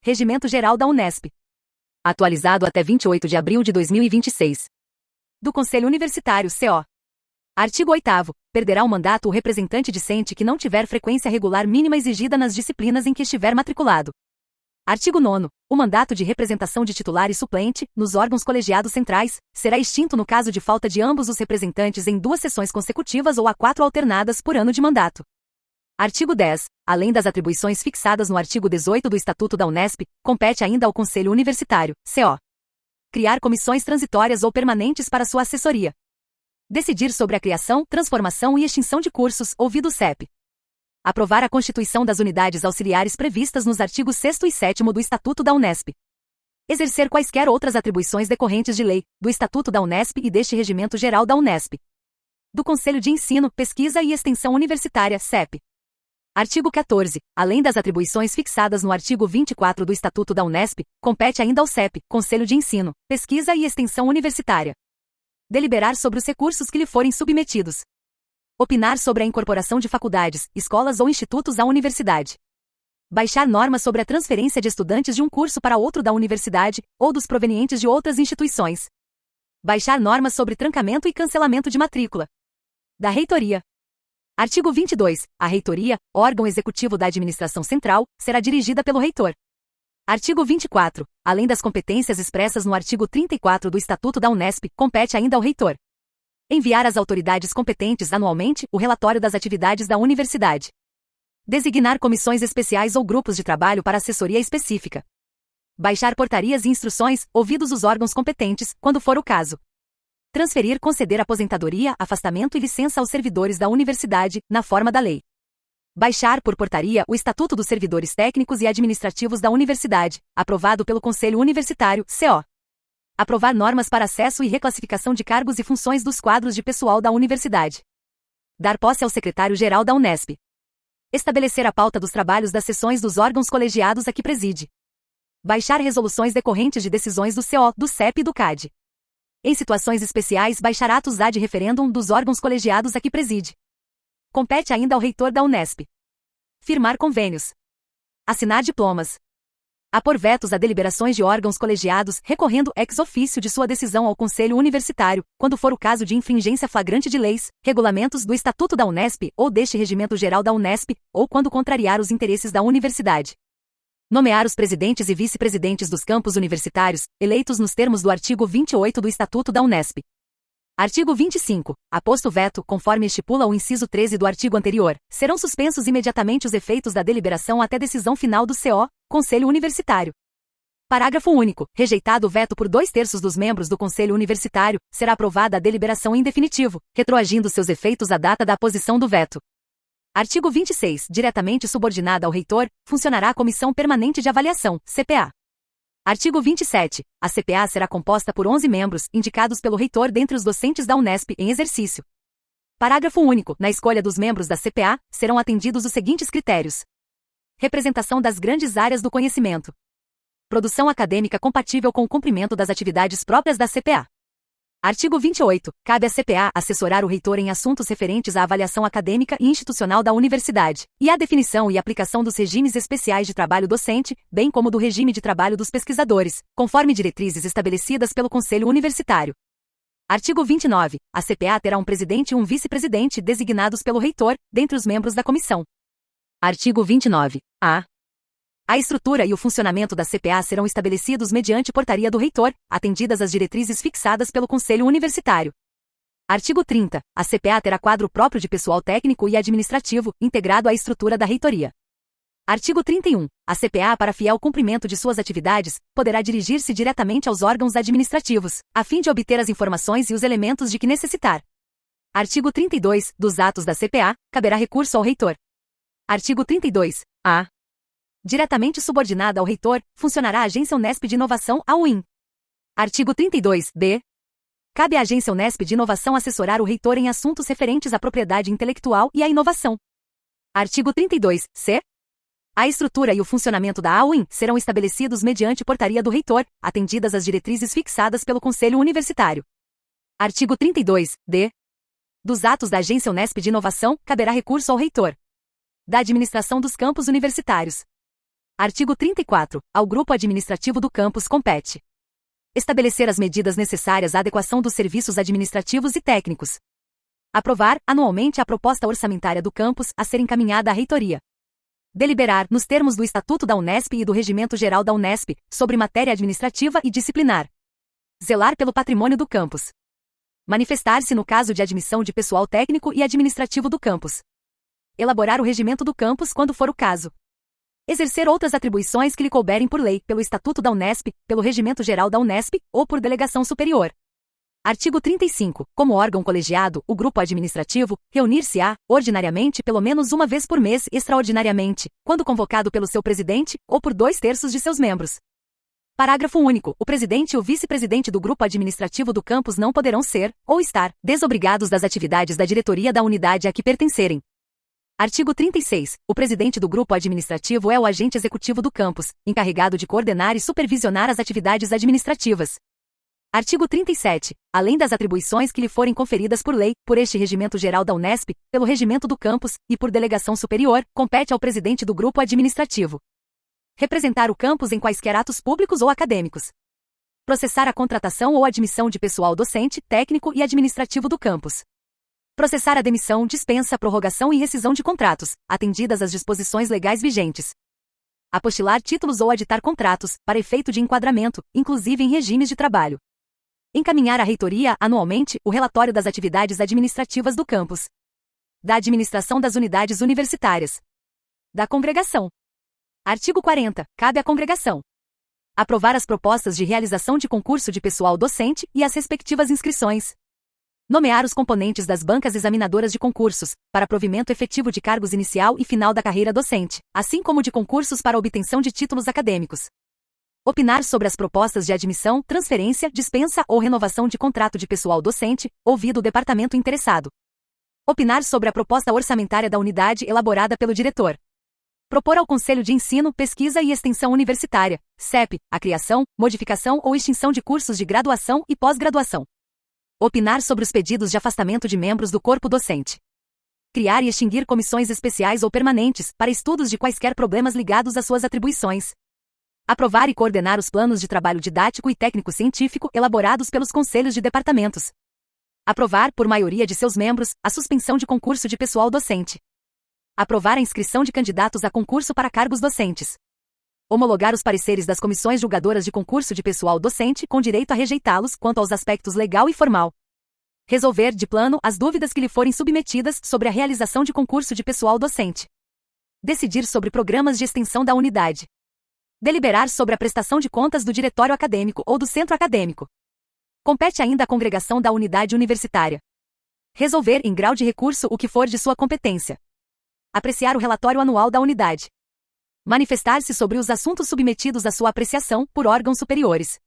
Regimento Geral da Unesp. Atualizado até 28 de abril de 2026. Do Conselho Universitário, CO. Artigo 8º. Perderá o mandato o representante discente que não tiver frequência regular mínima exigida nas disciplinas em que estiver matriculado. Artigo 9º. O mandato de representação de titular e suplente, nos órgãos colegiados centrais, será extinto no caso de falta de ambos os representantes em 2 sessões consecutivas ou a 4 alternadas por ano de mandato. Artigo 10. Além das atribuições fixadas no artigo 18 do Estatuto da Unesp, compete ainda ao Conselho Universitário, CO. Criar comissões transitórias ou permanentes para sua assessoria. Decidir sobre a criação, transformação e extinção de cursos, ouvido o CEP. Aprovar a constituição das unidades auxiliares previstas nos artigos 6º e 7º do Estatuto da Unesp. Exercer quaisquer outras atribuições decorrentes de lei, do Estatuto da Unesp e deste Regimento Geral da Unesp. Do Conselho de Ensino, Pesquisa e Extensão Universitária, CEP. Artigo 14. Além das atribuições fixadas no artigo 24 do Estatuto da Unesp, compete ainda ao CEP, Conselho de Ensino, Pesquisa e Extensão Universitária. Deliberar sobre os recursos que lhe forem submetidos. Opinar sobre a incorporação de faculdades, escolas ou institutos à universidade. Baixar normas sobre a transferência de estudantes de um curso para outro da universidade, ou dos provenientes de outras instituições. Baixar normas sobre trancamento e cancelamento de matrícula. Da Reitoria. Artigo 22. A reitoria, órgão executivo da administração central, será dirigida pelo reitor. Artigo 24. Além das competências expressas no artigo 34 do Estatuto da Unesp, compete ainda ao reitor enviar às autoridades competentes anualmente o relatório das atividades da universidade. Designar comissões especiais ou grupos de trabalho para assessoria específica. Baixar portarias e instruções, ouvidos os órgãos competentes, quando for o caso. Transferir, conceder aposentadoria, afastamento e licença aos servidores da universidade, na forma da lei. Baixar por portaria o Estatuto dos Servidores Técnicos e Administrativos da Universidade, aprovado pelo Conselho Universitário, CO. Aprovar normas para acesso e reclassificação de cargos e funções dos quadros de pessoal da universidade. Dar posse ao secretário-geral da Unesp. Estabelecer a pauta dos trabalhos das sessões dos órgãos colegiados a que preside. Baixar resoluções decorrentes de decisões do CO, do CEP e do CAD. Em situações especiais, baixar atos ad referendum dos órgãos colegiados a que preside. Compete ainda ao reitor da Unesp. Firmar convênios. Assinar diplomas. Apor vetos a deliberações de órgãos colegiados, recorrendo ex officio de sua decisão ao Conselho Universitário, quando for o caso de infringência flagrante de leis, regulamentos do Estatuto da Unesp ou deste Regimento Geral da Unesp, ou quando contrariar os interesses da universidade. Nomear os presidentes e vice-presidentes dos campos universitários, eleitos nos termos do artigo 28 do Estatuto da Unesp. Artigo 25. Aposto o veto, conforme estipula o inciso 13 do artigo anterior, serão suspensos imediatamente os efeitos da deliberação até decisão final do CO, Conselho Universitário. Parágrafo único. Rejeitado o veto por 2/3 dos membros do Conselho Universitário, será aprovada a deliberação em definitivo, retroagindo seus efeitos à data da aposição do veto. Artigo 26. Diretamente subordinada ao reitor, funcionará a Comissão Permanente de Avaliação, CPA. Artigo 27. A CPA será composta por 11 membros, indicados pelo reitor dentre os docentes da Unesp em exercício. Parágrafo único. Na escolha dos membros da CPA, serão atendidos os seguintes critérios: representação das grandes áreas do conhecimento. Produção acadêmica compatível com o cumprimento das atividades próprias da CPA. Artigo 28. Cabe à CPA assessorar o reitor em assuntos referentes à avaliação acadêmica e institucional da universidade, e à definição e aplicação dos regimes especiais de trabalho docente, bem como do regime de trabalho dos pesquisadores, conforme diretrizes estabelecidas pelo Conselho Universitário. Artigo 29. A CPA terá um presidente e um vice-presidente designados pelo reitor, dentre os membros da comissão. Artigo 29. A estrutura e o funcionamento da CPA serão estabelecidos mediante portaria do reitor, atendidas as diretrizes fixadas pelo Conselho Universitário. Artigo 30. A CPA terá quadro próprio de pessoal técnico e administrativo, integrado à estrutura da reitoria. Artigo 31. A CPA, para fiel cumprimento de suas atividades, poderá dirigir-se diretamente aos órgãos administrativos, a fim de obter as informações e os elementos de que necessitar. Artigo 32. Dos atos da CPA, caberá recurso ao reitor. Artigo 32. Diretamente subordinada ao reitor, funcionará a Agência Unesp de Inovação, a UIN. Artigo 32-B. Cabe à Agência Unesp de Inovação assessorar o reitor em assuntos referentes à propriedade intelectual e à inovação. Artigo 32-C. A estrutura e o funcionamento da AUIN serão estabelecidos mediante portaria do reitor, atendidas as diretrizes fixadas pelo Conselho Universitário. Artigo 32-D. Dos atos da Agência Unesp de Inovação, caberá recurso ao reitor. Da administração dos campos universitários. Artigo 34. Ao grupo administrativo do campus compete estabelecer as medidas necessárias à adequação dos serviços administrativos e técnicos. Aprovar, anualmente, a proposta orçamentária do campus a ser encaminhada à reitoria. Deliberar, nos termos do Estatuto da Unesp e do Regimento Geral da Unesp, sobre matéria administrativa e disciplinar. Zelar pelo patrimônio do campus. Manifestar-se no caso de admissão de pessoal técnico e administrativo do campus. Elaborar o regimento do campus quando for o caso. Exercer outras atribuições que lhe couberem por lei, pelo Estatuto da Unesp, pelo Regimento Geral da Unesp, ou por delegação superior. Artigo 35. Como órgão colegiado, o grupo administrativo reunir-se-á, ordinariamente, pelo menos uma vez por mês, extraordinariamente, quando convocado pelo seu presidente, ou por 2/3 de seus membros. Parágrafo único. O presidente e o vice-presidente do grupo administrativo do campus não poderão ser, ou estar, desobrigados das atividades da diretoria da unidade a que pertencerem. Artigo 36. O presidente do grupo administrativo é o agente executivo do campus, encarregado de coordenar e supervisionar as atividades administrativas. Artigo 37. Além das atribuições que lhe forem conferidas por lei, por este Regimento Geral da Unesp, pelo Regimento do Campus, e por delegação superior, compete ao presidente do grupo administrativo representar o campus em quaisquer atos públicos ou acadêmicos. Processar a contratação ou admissão de pessoal docente, técnico e administrativo do campus. Processar a demissão, dispensa, prorrogação e rescisão de contratos, atendidas as disposições legais vigentes. Apostilar títulos ou aditar contratos, para efeito de enquadramento, inclusive em regimes de trabalho. Encaminhar à reitoria, anualmente, o relatório das atividades administrativas do campus. Da administração das unidades universitárias. Da congregação. Artigo 40. Cabe à congregação aprovar as propostas de realização de concurso de pessoal docente e as respectivas inscrições. Nomear os componentes das bancas examinadoras de concursos, para provimento efetivo de cargos inicial e final da carreira docente, assim como de concursos para obtenção de títulos acadêmicos. Opinar sobre as propostas de admissão, transferência, dispensa ou renovação de contrato de pessoal docente, ouvido o departamento interessado. Opinar sobre a proposta orçamentária da unidade elaborada pelo diretor. Propor ao Conselho de Ensino, Pesquisa e Extensão Universitária, CEP, a criação, modificação ou extinção de cursos de graduação e pós-graduação. Opinar sobre os pedidos de afastamento de membros do corpo docente. Criar e extinguir comissões especiais ou permanentes, para estudos de quaisquer problemas ligados às suas atribuições. Aprovar e coordenar os planos de trabalho didático e técnico-científico elaborados pelos conselhos de departamentos. Aprovar, por maioria de seus membros, a suspensão de concurso de pessoal docente. Aprovar a inscrição de candidatos a concurso para cargos docentes. Homologar os pareceres das comissões julgadoras de concurso de pessoal docente com direito a rejeitá-los quanto aos aspectos legal e formal. Resolver, de plano, as dúvidas que lhe forem submetidas sobre a realização de concurso de pessoal docente. Decidir sobre programas de extensão da unidade. Deliberar sobre a prestação de contas do diretório acadêmico ou do centro acadêmico. Compete ainda à congregação da unidade universitária resolver, em grau de recurso, o que for de sua competência. Apreciar o relatório anual da unidade. Manifestar-se sobre os assuntos submetidos à sua apreciação, por órgãos superiores.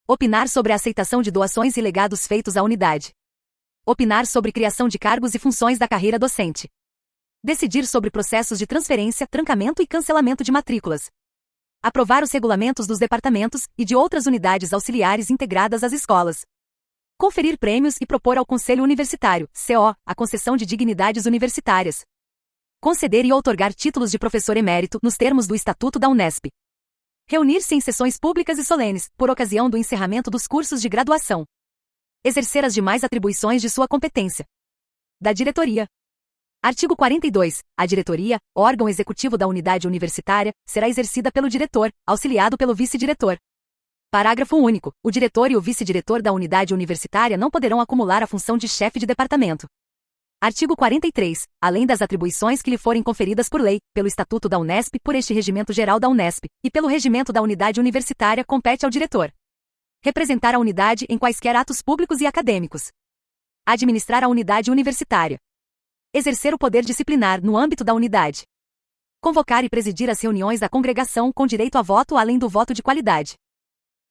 Opinar sobre a aceitação de doações e legados feitos à unidade. Opinar sobre criação de cargos e funções da carreira docente. Decidir sobre processos de transferência, trancamento e cancelamento de matrículas. Aprovar os regulamentos dos departamentos e de outras unidades auxiliares integradas às escolas. Conferir prêmios e propor ao Conselho Universitário, CO, a concessão de dignidades universitárias. Conceder e outorgar títulos de professor emérito, nos termos do Estatuto da Unesp. Reunir-se em sessões públicas e solenes, por ocasião do encerramento dos cursos de graduação. Exercer as demais atribuições de sua competência. Da diretoria. Artigo 42. A diretoria, órgão executivo da unidade universitária, será exercida pelo diretor, auxiliado pelo vice-diretor. Parágrafo único. O diretor e o vice-diretor da unidade universitária não poderão acumular a função de chefe de departamento. Artigo 43. Além das atribuições que lhe forem conferidas por lei, pelo Estatuto da Unesp, por este Regimento Geral da Unesp, e pelo Regimento da Unidade Universitária, compete ao diretor representar a unidade em quaisquer atos públicos e acadêmicos. Administrar a unidade universitária. Exercer o poder disciplinar no âmbito da unidade. Convocar e presidir as reuniões da congregação com direito a voto além do voto de qualidade.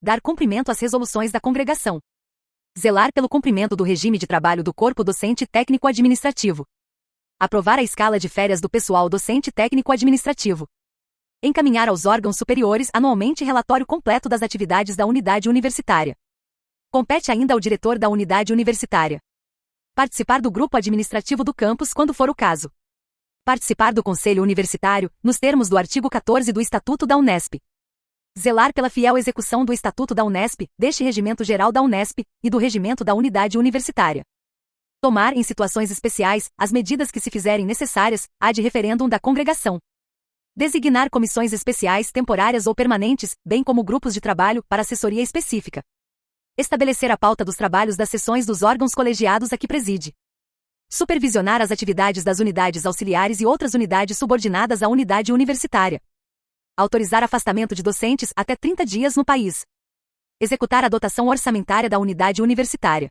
Dar cumprimento às resoluções da congregação. Zelar pelo cumprimento do regime de trabalho do corpo docente técnico-administrativo. Aprovar a escala de férias do pessoal docente técnico-administrativo. Encaminhar aos órgãos superiores anualmente relatório completo das atividades da unidade universitária. Compete ainda ao diretor da unidade universitária participar do grupo administrativo do campus quando for o caso. Participar do Conselho Universitário, nos termos do artigo 14 do Estatuto da Unesp. Zelar pela fiel execução do Estatuto da Unesp, deste Regimento Geral da Unesp, e do Regimento da Unidade Universitária. Tomar, em situações especiais, as medidas que se fizerem necessárias, ad referendum da congregação. Designar comissões especiais, temporárias ou permanentes, bem como grupos de trabalho, para assessoria específica. Estabelecer a pauta dos trabalhos das sessões dos órgãos colegiados a que preside. Supervisionar as atividades das unidades auxiliares e outras unidades subordinadas à unidade universitária. Autorizar afastamento de docentes até 30 dias no país. Executar a dotação orçamentária da unidade universitária.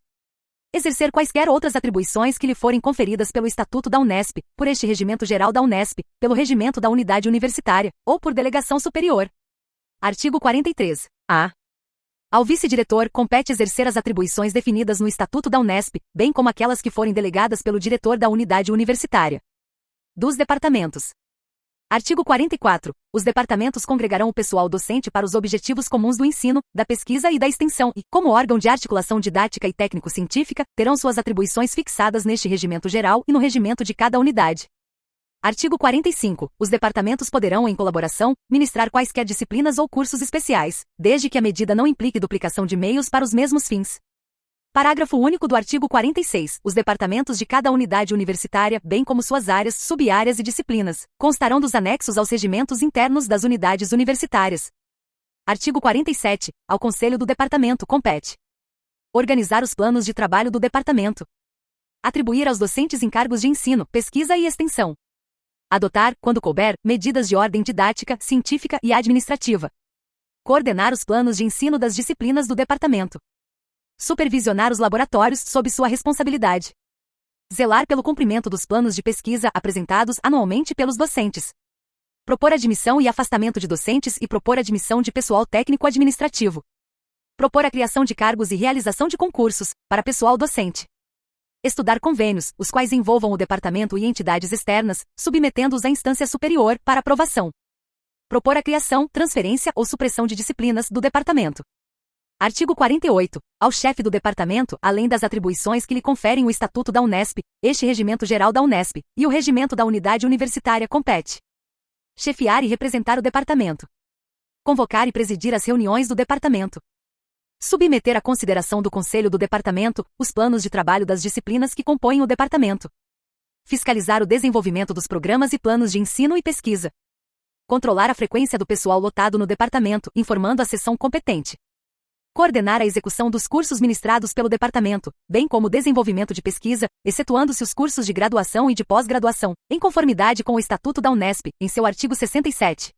Exercer quaisquer outras atribuições que lhe forem conferidas pelo Estatuto da Unesp, por este Regimento Geral da Unesp, pelo Regimento da Unidade Universitária, ou por delegação superior. Artigo 43. A. Ao vice-diretor compete exercer as atribuições definidas no Estatuto da Unesp, bem como aquelas que forem delegadas pelo diretor da unidade universitária. Dos departamentos. Artigo 44. Os departamentos congregarão o pessoal docente para os objetivos comuns do ensino, da pesquisa e da extensão e, como órgão de articulação didática e técnico-científica, terão suas atribuições fixadas neste regimento geral e no regimento de cada unidade. Artigo 45. Os departamentos poderão, em colaboração, ministrar quaisquer disciplinas ou cursos especiais, desde que a medida não implique duplicação de meios para os mesmos fins. Parágrafo único do artigo 46. Os departamentos de cada unidade universitária, bem como suas áreas, sub-áreas e disciplinas, constarão dos anexos aos regimentos internos das unidades universitárias. Artigo 47. Ao Conselho do Departamento compete organizar os planos de trabalho do departamento. Atribuir aos docentes encargos de ensino, pesquisa e extensão. Adotar, quando couber, medidas de ordem didática, científica e administrativa. Coordenar os planos de ensino das disciplinas do departamento. Supervisionar os laboratórios sob sua responsabilidade. Zelar pelo cumprimento dos planos de pesquisa apresentados anualmente pelos docentes. Propor admissão e afastamento de docentes e propor admissão de pessoal técnico-administrativo. Propor a criação de cargos e realização de concursos, para pessoal docente. Estudar convênios, os quais envolvam o departamento e entidades externas, submetendo-os à instância superior para aprovação. Propor a criação, transferência ou supressão de disciplinas do departamento. Artigo 48. Ao chefe do departamento, além das atribuições que lhe conferem o Estatuto da Unesp, este Regimento Geral da Unesp, e o Regimento da Unidade Universitária compete chefiar e representar o departamento. Convocar e presidir as reuniões do departamento. Submeter à consideração do Conselho do Departamento os planos de trabalho das disciplinas que compõem o departamento. Fiscalizar o desenvolvimento dos programas e planos de ensino e pesquisa. Controlar a frequência do pessoal lotado no departamento, informando a seção competente. Coordenar a execução dos cursos ministrados pelo departamento, bem como o desenvolvimento de pesquisa, excetuando-se os cursos de graduação e de pós-graduação, em conformidade com o Estatuto da Unesp, em seu artigo 67.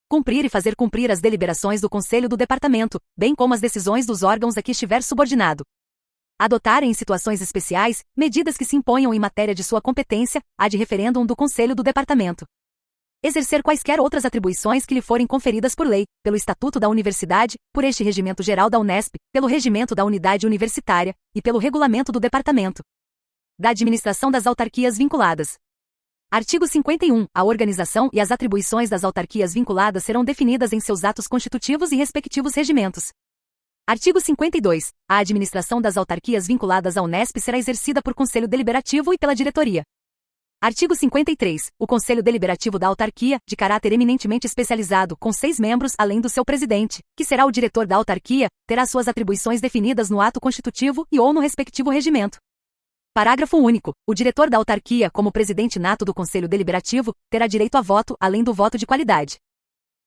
Cumprir e fazer cumprir as deliberações do Conselho do Departamento, bem como as decisões dos órgãos a que estiver subordinado. Adotar, em situações especiais, medidas que se imponham em matéria de sua competência, ad referendum do Conselho do Departamento. Exercer quaisquer outras atribuições que lhe forem conferidas por lei, pelo Estatuto da Universidade, por este Regimento Geral da Unesp, pelo Regimento da Unidade Universitária, e pelo Regulamento do Departamento. Da administração das autarquias vinculadas. Artigo 51. A organização e as atribuições das autarquias vinculadas serão definidas em seus atos constitutivos e respectivos regimentos. Artigo 52. A administração das autarquias vinculadas à Unesp será exercida por Conselho Deliberativo e pela diretoria. Artigo 53. O Conselho Deliberativo da autarquia, de caráter eminentemente especializado, com 6 membros além do seu presidente, que será o diretor da autarquia, terá suas atribuições definidas no ato constitutivo e ou no respectivo regimento. Parágrafo único. O diretor da autarquia, como presidente nato do Conselho Deliberativo, terá direito a voto, além do voto de qualidade.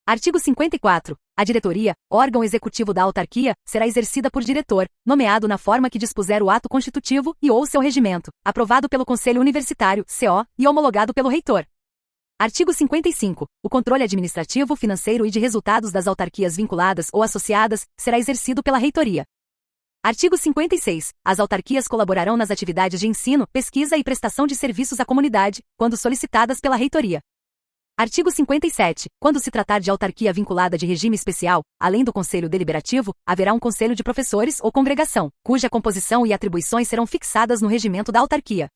Artigo 54. A diretoria, órgão executivo da autarquia, será exercida por diretor, nomeado na forma que dispuser o ato constitutivo e ou seu regimento, aprovado pelo Conselho Universitário, CO, e homologado pelo reitor. Artigo 55. O controle administrativo, financeiro e de resultados das autarquias vinculadas ou associadas será exercido pela reitoria. Artigo 56. As autarquias colaborarão nas atividades de ensino, pesquisa e prestação de serviços à comunidade, quando solicitadas pela reitoria. Artigo 57. Quando se tratar de autarquia vinculada de regime especial, além do Conselho Deliberativo, haverá um conselho de professores ou congregação, cuja composição e atribuições serão fixadas no regimento da autarquia.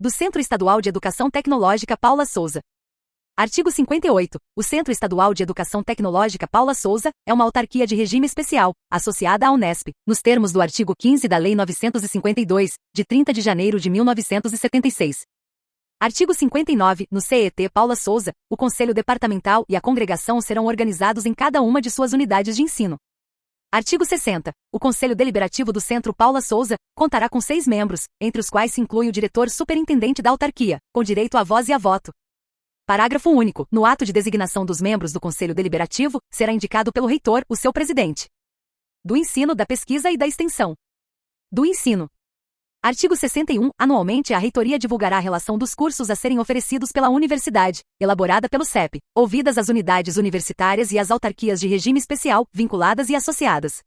Do Centro Estadual de Educação Tecnológica Paula Souza. Artigo 58. O Centro Estadual de Educação Tecnológica Paula Souza é uma autarquia de regime especial, associada à Unesp, nos termos do artigo 15 da Lei 952, de 30 de janeiro de 1976. Artigo 59. No CET Paula Souza, o Conselho Departamental e a Congregação serão organizados em cada uma de suas unidades de ensino. Artigo 60. O Conselho Deliberativo do Centro Paula Souza contará com 6 membros, entre os quais se inclui o diretor superintendente da autarquia, com direito à voz e a voto. Parágrafo único. No ato de designação dos membros do Conselho Deliberativo, será indicado pelo reitor, o seu presidente. Do ensino, da pesquisa e da extensão. Do ensino. Artigo 61. Anualmente, a reitoria divulgará a relação dos cursos a serem oferecidos pela universidade, elaborada pelo CEP, ouvidas as unidades universitárias e as autarquias de regime especial, vinculadas e associadas.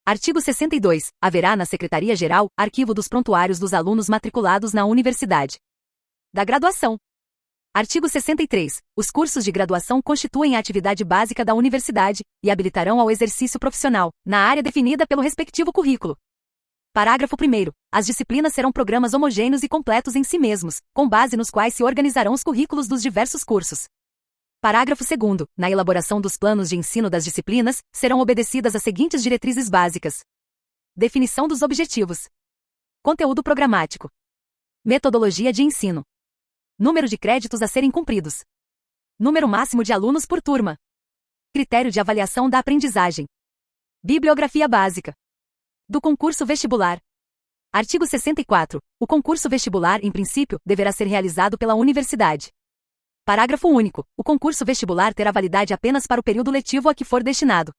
Artigo 62. Haverá na Secretaria-Geral arquivo dos prontuários dos alunos matriculados na universidade. Da graduação. Artigo 63. Os cursos de graduação constituem a atividade básica da universidade e habilitarão ao exercício profissional, na área definida pelo respectivo currículo. Parágrafo 1º. As disciplinas serão programas homogêneos e completos em si mesmos, com base nos quais se organizarão os currículos dos diversos cursos. Parágrafo 2º. Na elaboração dos planos de ensino das disciplinas, serão obedecidas as seguintes diretrizes básicas. Definição dos objetivos. Conteúdo programático. Metodologia de ensino. Número de créditos a serem cumpridos. Número máximo de alunos por turma. Critério de avaliação da aprendizagem. Bibliografia básica. Do concurso vestibular. Artigo 64. O concurso vestibular, em princípio, deverá ser realizado pela universidade. Parágrafo único. O concurso vestibular terá validade apenas para o período letivo a que for destinado.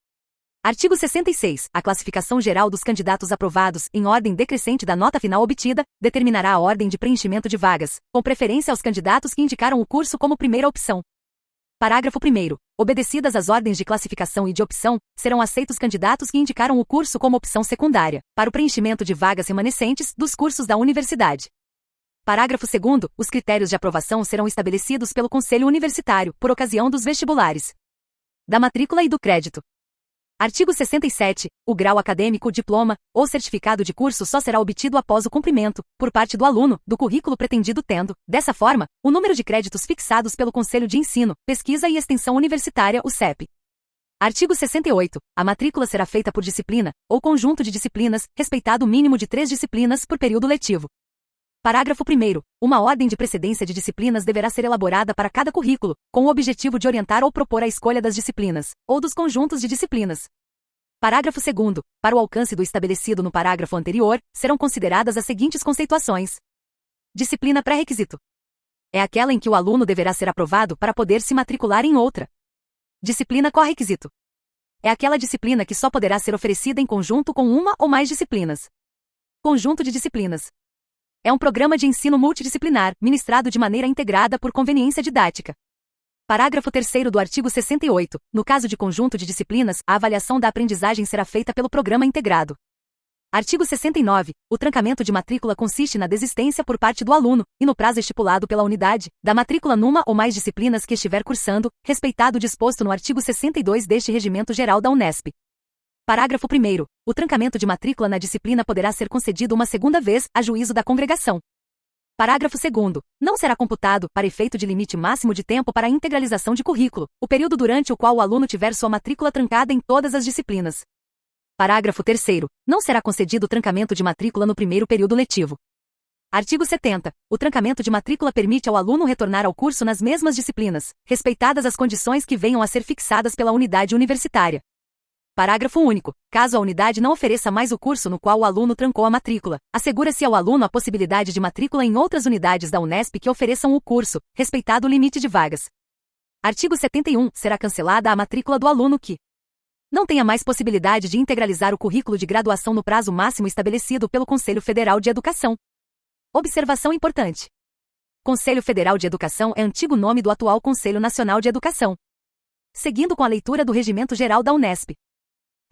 Artigo 66. A classificação geral dos candidatos aprovados, em ordem decrescente da nota final obtida, determinará a ordem de preenchimento de vagas, com preferência aos candidatos que indicaram o curso como primeira opção. Parágrafo 1º. Obedecidas as ordens de classificação e de opção, serão aceitos candidatos que indicaram o curso como opção secundária, para o preenchimento de vagas remanescentes dos cursos da universidade. Parágrafo 2º. Os critérios de aprovação serão estabelecidos pelo Conselho Universitário, por ocasião dos vestibulares. Da matrícula e do crédito. Artigo 67. O grau acadêmico, diploma ou certificado de curso só será obtido após o cumprimento, por parte do aluno, do currículo pretendido tendo, dessa forma, o número de créditos fixados pelo Conselho de Ensino, Pesquisa e Extensão Universitária, o CEP. Artigo 68. A matrícula será feita por disciplina, ou conjunto de disciplinas, respeitado o mínimo de 3 disciplinas por período letivo. Parágrafo 1º. Uma ordem de precedência de disciplinas deverá ser elaborada para cada currículo, com o objetivo de orientar ou propor a escolha das disciplinas, ou dos conjuntos de disciplinas. Parágrafo 2º. Para o alcance do estabelecido no parágrafo anterior, serão consideradas as seguintes conceituações. Disciplina pré-requisito. É aquela em que o aluno deverá ser aprovado para poder se matricular em outra. Disciplina correquisito. É aquela disciplina que só poderá ser oferecida em conjunto com uma ou mais disciplinas. Conjunto de disciplinas. É um programa de ensino multidisciplinar, ministrado de maneira integrada por conveniência didática. Parágrafo 3º do artigo 68. No caso de conjunto de disciplinas, a avaliação da aprendizagem será feita pelo programa integrado. Artigo 69. O trancamento de matrícula consiste na desistência por parte do aluno, e no prazo estipulado pela unidade, da matrícula numa ou mais disciplinas que estiver cursando, respeitado o disposto no artigo 62 deste Regimento Geral da Unesp. Parágrafo 1º. O trancamento de matrícula na disciplina poderá ser concedido uma segunda vez, a juízo da congregação. Parágrafo 2º. Não será computado, para efeito de limite máximo de tempo para a integralização de currículo, o período durante o qual o aluno tiver sua matrícula trancada em todas as disciplinas. Parágrafo 3º. Não será concedido o trancamento de matrícula no primeiro período letivo. Artigo 70. O trancamento de matrícula permite ao aluno retornar ao curso nas mesmas disciplinas, respeitadas as condições que venham a ser fixadas pela unidade universitária. Parágrafo único. Caso a unidade não ofereça mais o curso no qual o aluno trancou a matrícula, assegura-se ao aluno a possibilidade de matrícula em outras unidades da Unesp que ofereçam o curso, respeitado o limite de vagas. Artigo 71. Será cancelada a matrícula do aluno que não tenha mais possibilidade de integralizar o currículo de graduação no prazo máximo estabelecido pelo Conselho Federal de Educação. Observação importante. Conselho Federal de Educação é antigo nome do atual Conselho Nacional de Educação. Seguindo com a leitura do Regimento Geral da Unesp.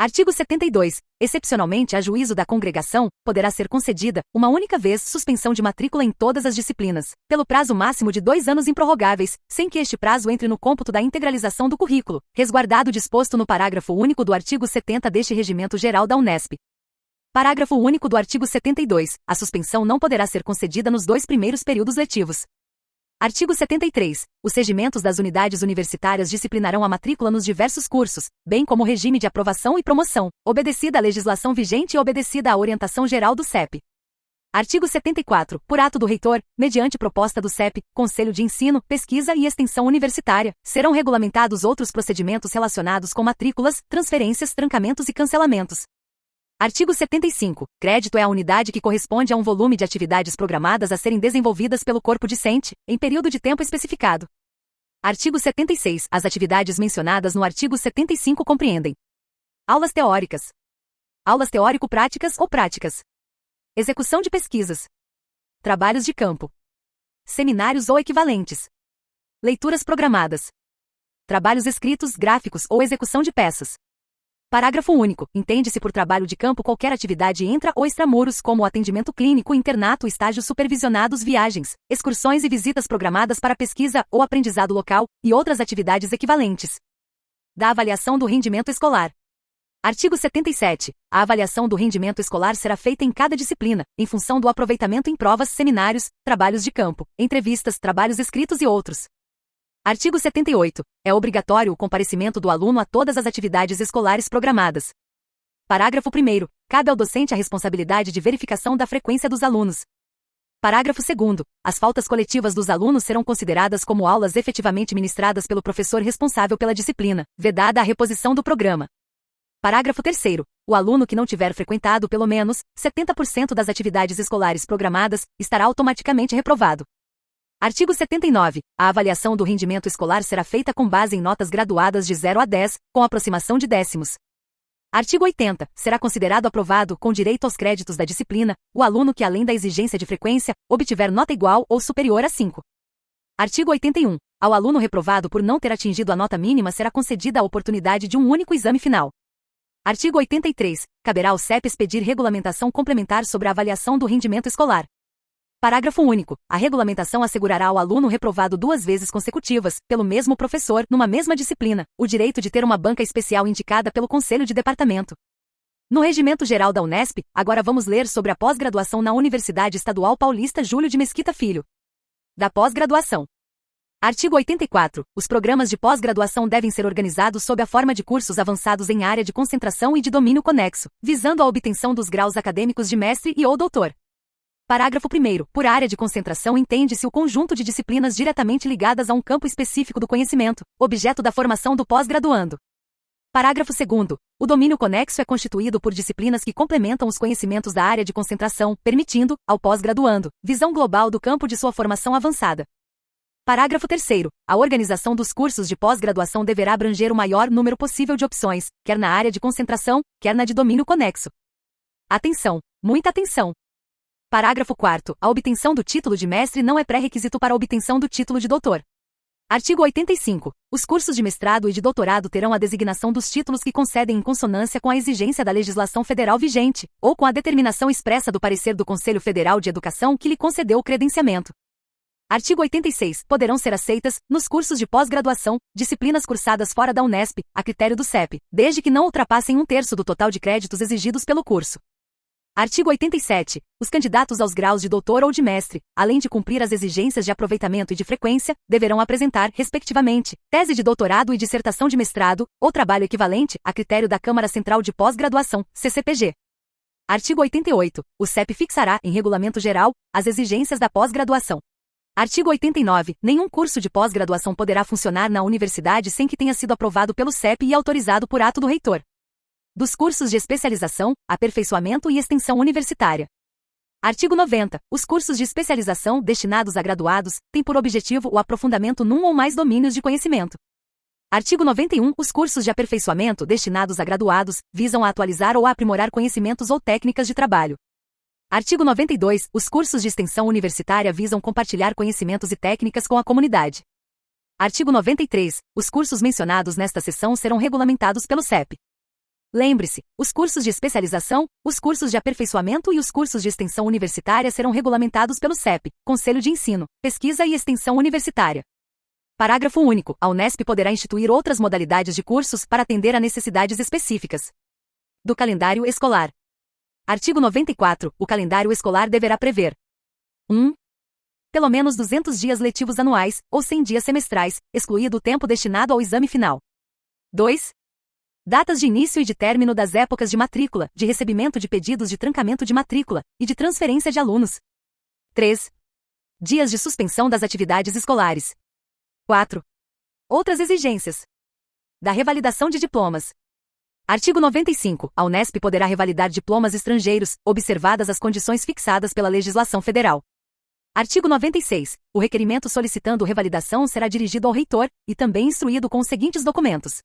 Artigo 72. Excepcionalmente, a juízo da congregação, poderá ser concedida, uma única vez, suspensão de matrícula em todas as disciplinas, pelo prazo máximo de 2 anos improrrogáveis, sem que este prazo entre no cômputo da integralização do currículo, resguardado o disposto no parágrafo único do artigo 70 deste Regimento Geral da Unesp. Parágrafo único do artigo 72. A suspensão não poderá ser concedida nos 2 primeiros períodos letivos. Artigo 73. Os regimentos das unidades universitárias disciplinarão a matrícula nos diversos cursos, bem como o regime de aprovação e promoção, obedecida à legislação vigente e obedecida à orientação geral do CEP. Artigo 74. Por ato do reitor, mediante proposta do CEP, Conselho de Ensino, Pesquisa e Extensão Universitária, serão regulamentados outros procedimentos relacionados com matrículas, transferências, trancamentos e cancelamentos. Artigo 75. Crédito é a unidade que corresponde a um volume de atividades programadas a serem desenvolvidas pelo corpo discente, em período de tempo especificado. Artigo 76. As atividades mencionadas no artigo 75 compreendem: aulas teóricas, aulas teórico-práticas ou práticas, execução de pesquisas, trabalhos de campo, seminários ou equivalentes, leituras programadas, trabalhos escritos, gráficos ou execução de peças. Parágrafo único. Entende-se por trabalho de campo qualquer atividade intra ou extramuros, como atendimento clínico, internato, estágios supervisionados, viagens, excursões e visitas programadas para pesquisa ou aprendizado local, e outras atividades equivalentes. Da avaliação do rendimento escolar. Artigo 77. A avaliação do rendimento escolar será feita em cada disciplina, em função do aproveitamento em provas, seminários, trabalhos de campo, entrevistas, trabalhos escritos e outros. Artigo 78. É obrigatório o comparecimento do aluno a todas as atividades escolares programadas. Parágrafo 1º. Cabe ao docente a responsabilidade de verificação da frequência dos alunos. Parágrafo 2º. As faltas coletivas dos alunos serão consideradas como aulas efetivamente ministradas pelo professor responsável pela disciplina, vedada a reposição do programa. Parágrafo 3º. O aluno que não tiver frequentado pelo menos 70% das atividades escolares programadas estará automaticamente reprovado. Artigo 79. A avaliação do rendimento escolar será feita com base em notas graduadas de 0 a 10, com aproximação de décimos. Artigo 80. Será considerado aprovado, com direito aos créditos da disciplina, o aluno que, além da exigência de frequência, obtiver nota igual ou superior a 5. Artigo 81. Ao aluno reprovado por não ter atingido a nota mínima será concedida a oportunidade de um único exame final. Artigo 83. Caberá ao CEP expedir regulamentação complementar sobre a avaliação do rendimento escolar. Parágrafo único. A regulamentação assegurará ao aluno reprovado 2 vezes consecutivas, pelo mesmo professor, numa mesma disciplina, o direito de ter uma banca especial indicada pelo Conselho de Departamento. No Regimento Geral da Unesp, agora vamos ler sobre a pós-graduação na Universidade Estadual Paulista Júlio de Mesquita Filho. Da pós-graduação. Artigo 84. Os programas de pós-graduação devem ser organizados sob a forma de cursos avançados em área de concentração e de domínio conexo, visando a obtenção dos graus acadêmicos de mestre e ou doutor. Parágrafo 1º. Por área de concentração entende-se o conjunto de disciplinas diretamente ligadas a um campo específico do conhecimento, objeto da formação do pós-graduando. Parágrafo 2º. O domínio conexo é constituído por disciplinas que complementam os conhecimentos da área de concentração, permitindo, ao pós-graduando, visão global do campo de sua formação avançada. Parágrafo 3º. A organização dos cursos de pós-graduação deverá abranger o maior número possível de opções, quer na área de concentração, quer na de domínio conexo. Atenção! Muita atenção! Parágrafo 4º. A obtenção do título de mestre não é pré-requisito para a obtenção do título de doutor. Artigo 85. Os cursos de mestrado e de doutorado terão a designação dos títulos que concedem em consonância com a exigência da legislação federal vigente, ou com a determinação expressa do parecer do Conselho Federal de Educação que lhe concedeu o credenciamento. Artigo 86. Poderão ser aceitas, nos cursos de pós-graduação, disciplinas cursadas fora da Unesp, a critério do CEP, desde que não ultrapassem 1/3 do total de créditos exigidos pelo curso. Artigo 87. Os candidatos aos graus de doutor ou de mestre, além de cumprir as exigências de aproveitamento e de frequência, deverão apresentar, respectivamente, tese de doutorado e dissertação de mestrado, ou trabalho equivalente, a critério da Câmara Central de Pós-Graduação, CCPG. Artigo 88. O CEP fixará, em regulamento geral, as exigências da pós-graduação. Artigo 89. Nenhum curso de pós-graduação poderá funcionar na universidade sem que tenha sido aprovado pelo CEP e autorizado por ato do reitor. Dos cursos de especialização, aperfeiçoamento e extensão universitária. Artigo 90. Os cursos de especialização destinados a graduados têm por objetivo o aprofundamento num ou mais domínios de conhecimento. Artigo 91. Os cursos de aperfeiçoamento destinados a graduados visam a atualizar ou a aprimorar conhecimentos ou técnicas de trabalho. Artigo 92. Os cursos de extensão universitária visam compartilhar conhecimentos e técnicas com a comunidade. Artigo 93. Os cursos mencionados nesta seção serão regulamentados pelo CEP. Lembre-se, os cursos de especialização, os cursos de aperfeiçoamento e os cursos de extensão universitária serão regulamentados pelo CEP, Conselho de Ensino, Pesquisa e Extensão Universitária. Parágrafo único. A Unesp poderá instituir outras modalidades de cursos para atender a necessidades específicas do calendário escolar. Artigo 94. O calendário escolar deverá prever 1. Pelo menos 200 dias letivos anuais, ou 100 dias semestrais, excluído o tempo destinado ao exame final. 2. Datas de início e de término das épocas de matrícula, de recebimento de pedidos de trancamento de matrícula e de transferência de alunos. 3. Dias de suspensão das atividades escolares. 4. Outras exigências. Da revalidação de diplomas. Artigo 95. A Unesp poderá revalidar diplomas estrangeiros, observadas as condições fixadas pela legislação federal. Artigo 96. O requerimento solicitando revalidação será dirigido ao reitor, e também instruído com os seguintes documentos: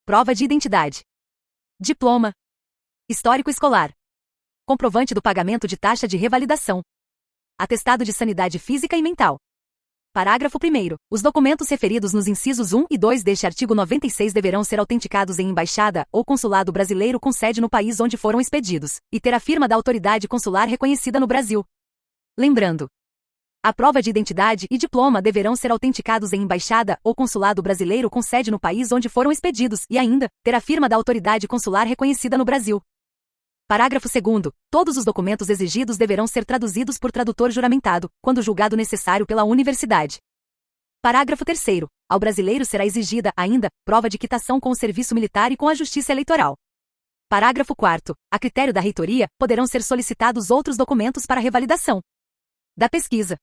prova de identidade, diploma, histórico escolar, comprovante do pagamento de taxa de revalidação, atestado de sanidade física e mental. Parágrafo 1º. Os documentos referidos nos incisos 1 e 2 deste artigo 96 deverão ser autenticados em embaixada ou consulado brasileiro com sede no país onde foram expedidos, e ter a firma da autoridade consular reconhecida no Brasil. Lembrando, a prova de identidade e diploma deverão ser autenticados em embaixada ou consulado brasileiro com sede no país onde foram expedidos e ainda ter a firma da autoridade consular reconhecida no Brasil. Parágrafo 2º. Todos os documentos exigidos deverão ser traduzidos por tradutor juramentado, quando julgado necessário pela universidade. Parágrafo 3º. Ao brasileiro será exigida, ainda, prova de quitação com o serviço militar e com a justiça eleitoral. Parágrafo 4º. A critério da reitoria, poderão ser solicitados outros documentos para revalidação da pesquisa.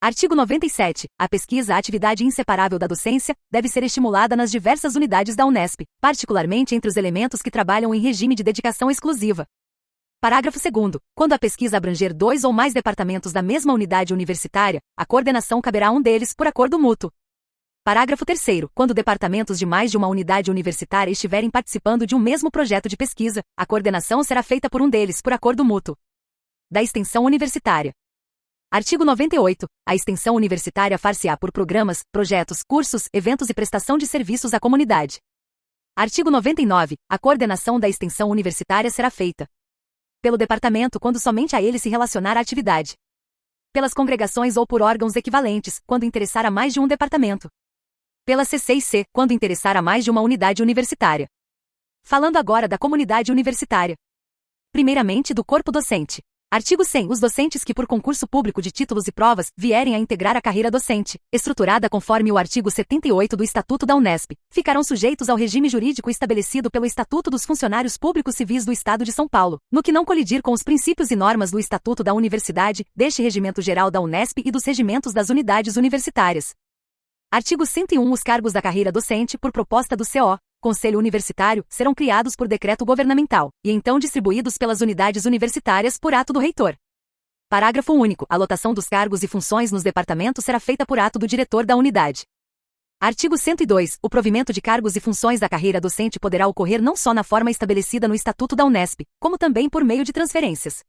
Artigo 97. A pesquisa, atividade inseparável da docência, deve ser estimulada nas diversas unidades da Unesp, particularmente entre os elementos que trabalham em regime de dedicação exclusiva. Parágrafo 2º. Quando a pesquisa abranger 2 ou mais departamentos da mesma unidade universitária, a coordenação caberá a um deles por acordo mútuo. Parágrafo 3º. Quando departamentos de mais de uma unidade universitária estiverem participando de um mesmo projeto de pesquisa, a coordenação será feita por um deles por acordo mútuo. Da extensão universitária. Artigo 98. A extensão universitária far-se-á por programas, projetos, cursos, eventos e prestação de serviços à comunidade. Artigo 99. A coordenação da extensão universitária será feita pelo departamento quando somente a ele se relacionar a atividade, pelas congregações ou por órgãos equivalentes, quando interessar a mais de um departamento, pela CCIC, quando interessar a mais de uma unidade universitária. Falando agora da comunidade universitária. Primeiramente do corpo docente. Artigo 100. Os docentes que por concurso público de títulos e provas vierem a integrar a carreira docente, estruturada conforme o artigo 78 do Estatuto da Unesp, ficarão sujeitos ao regime jurídico estabelecido pelo Estatuto dos Funcionários Públicos Civis do Estado de São Paulo, no que não colidir com os princípios e normas do Estatuto da Universidade, deste Regimento Geral da Unesp e dos regimentos das unidades universitárias. Artigo 101. Os cargos da carreira docente, por proposta do CO, Conselho Universitário, serão criados por decreto governamental, e então distribuídos pelas unidades universitárias por ato do reitor. Parágrafo único. A lotação dos cargos e funções nos departamentos será feita por ato do diretor da unidade. Artigo 102. O provimento de cargos e funções da carreira docente poderá ocorrer não só na forma estabelecida no Estatuto da Unesp, como também por meio de transferências.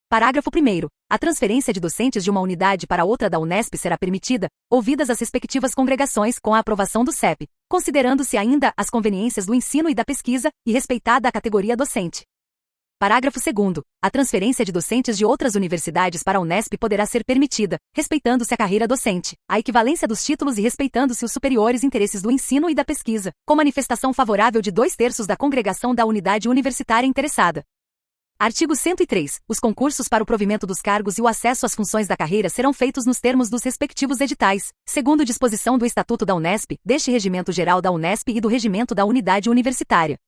Parágrafo 1º. A transferência de docentes de uma unidade para outra da Unesp será permitida, ouvidas as respectivas congregações com a aprovação do CEP, considerando-se ainda as conveniências do ensino e da pesquisa, e respeitada a categoria docente. Parágrafo 2º. A transferência de docentes de outras universidades para a Unesp poderá ser permitida, respeitando-se a carreira docente, a equivalência dos títulos e respeitando-se os superiores interesses do ensino e da pesquisa, com manifestação favorável de 2/3 da congregação da unidade universitária interessada. Artigo 103. Os concursos para o provimento dos cargos e o acesso às funções da carreira serão feitos nos termos dos respectivos editais, segundo disposição do Estatuto da Unesp, deste Regimento Geral da Unesp e do Regimento da Unidade Universitária.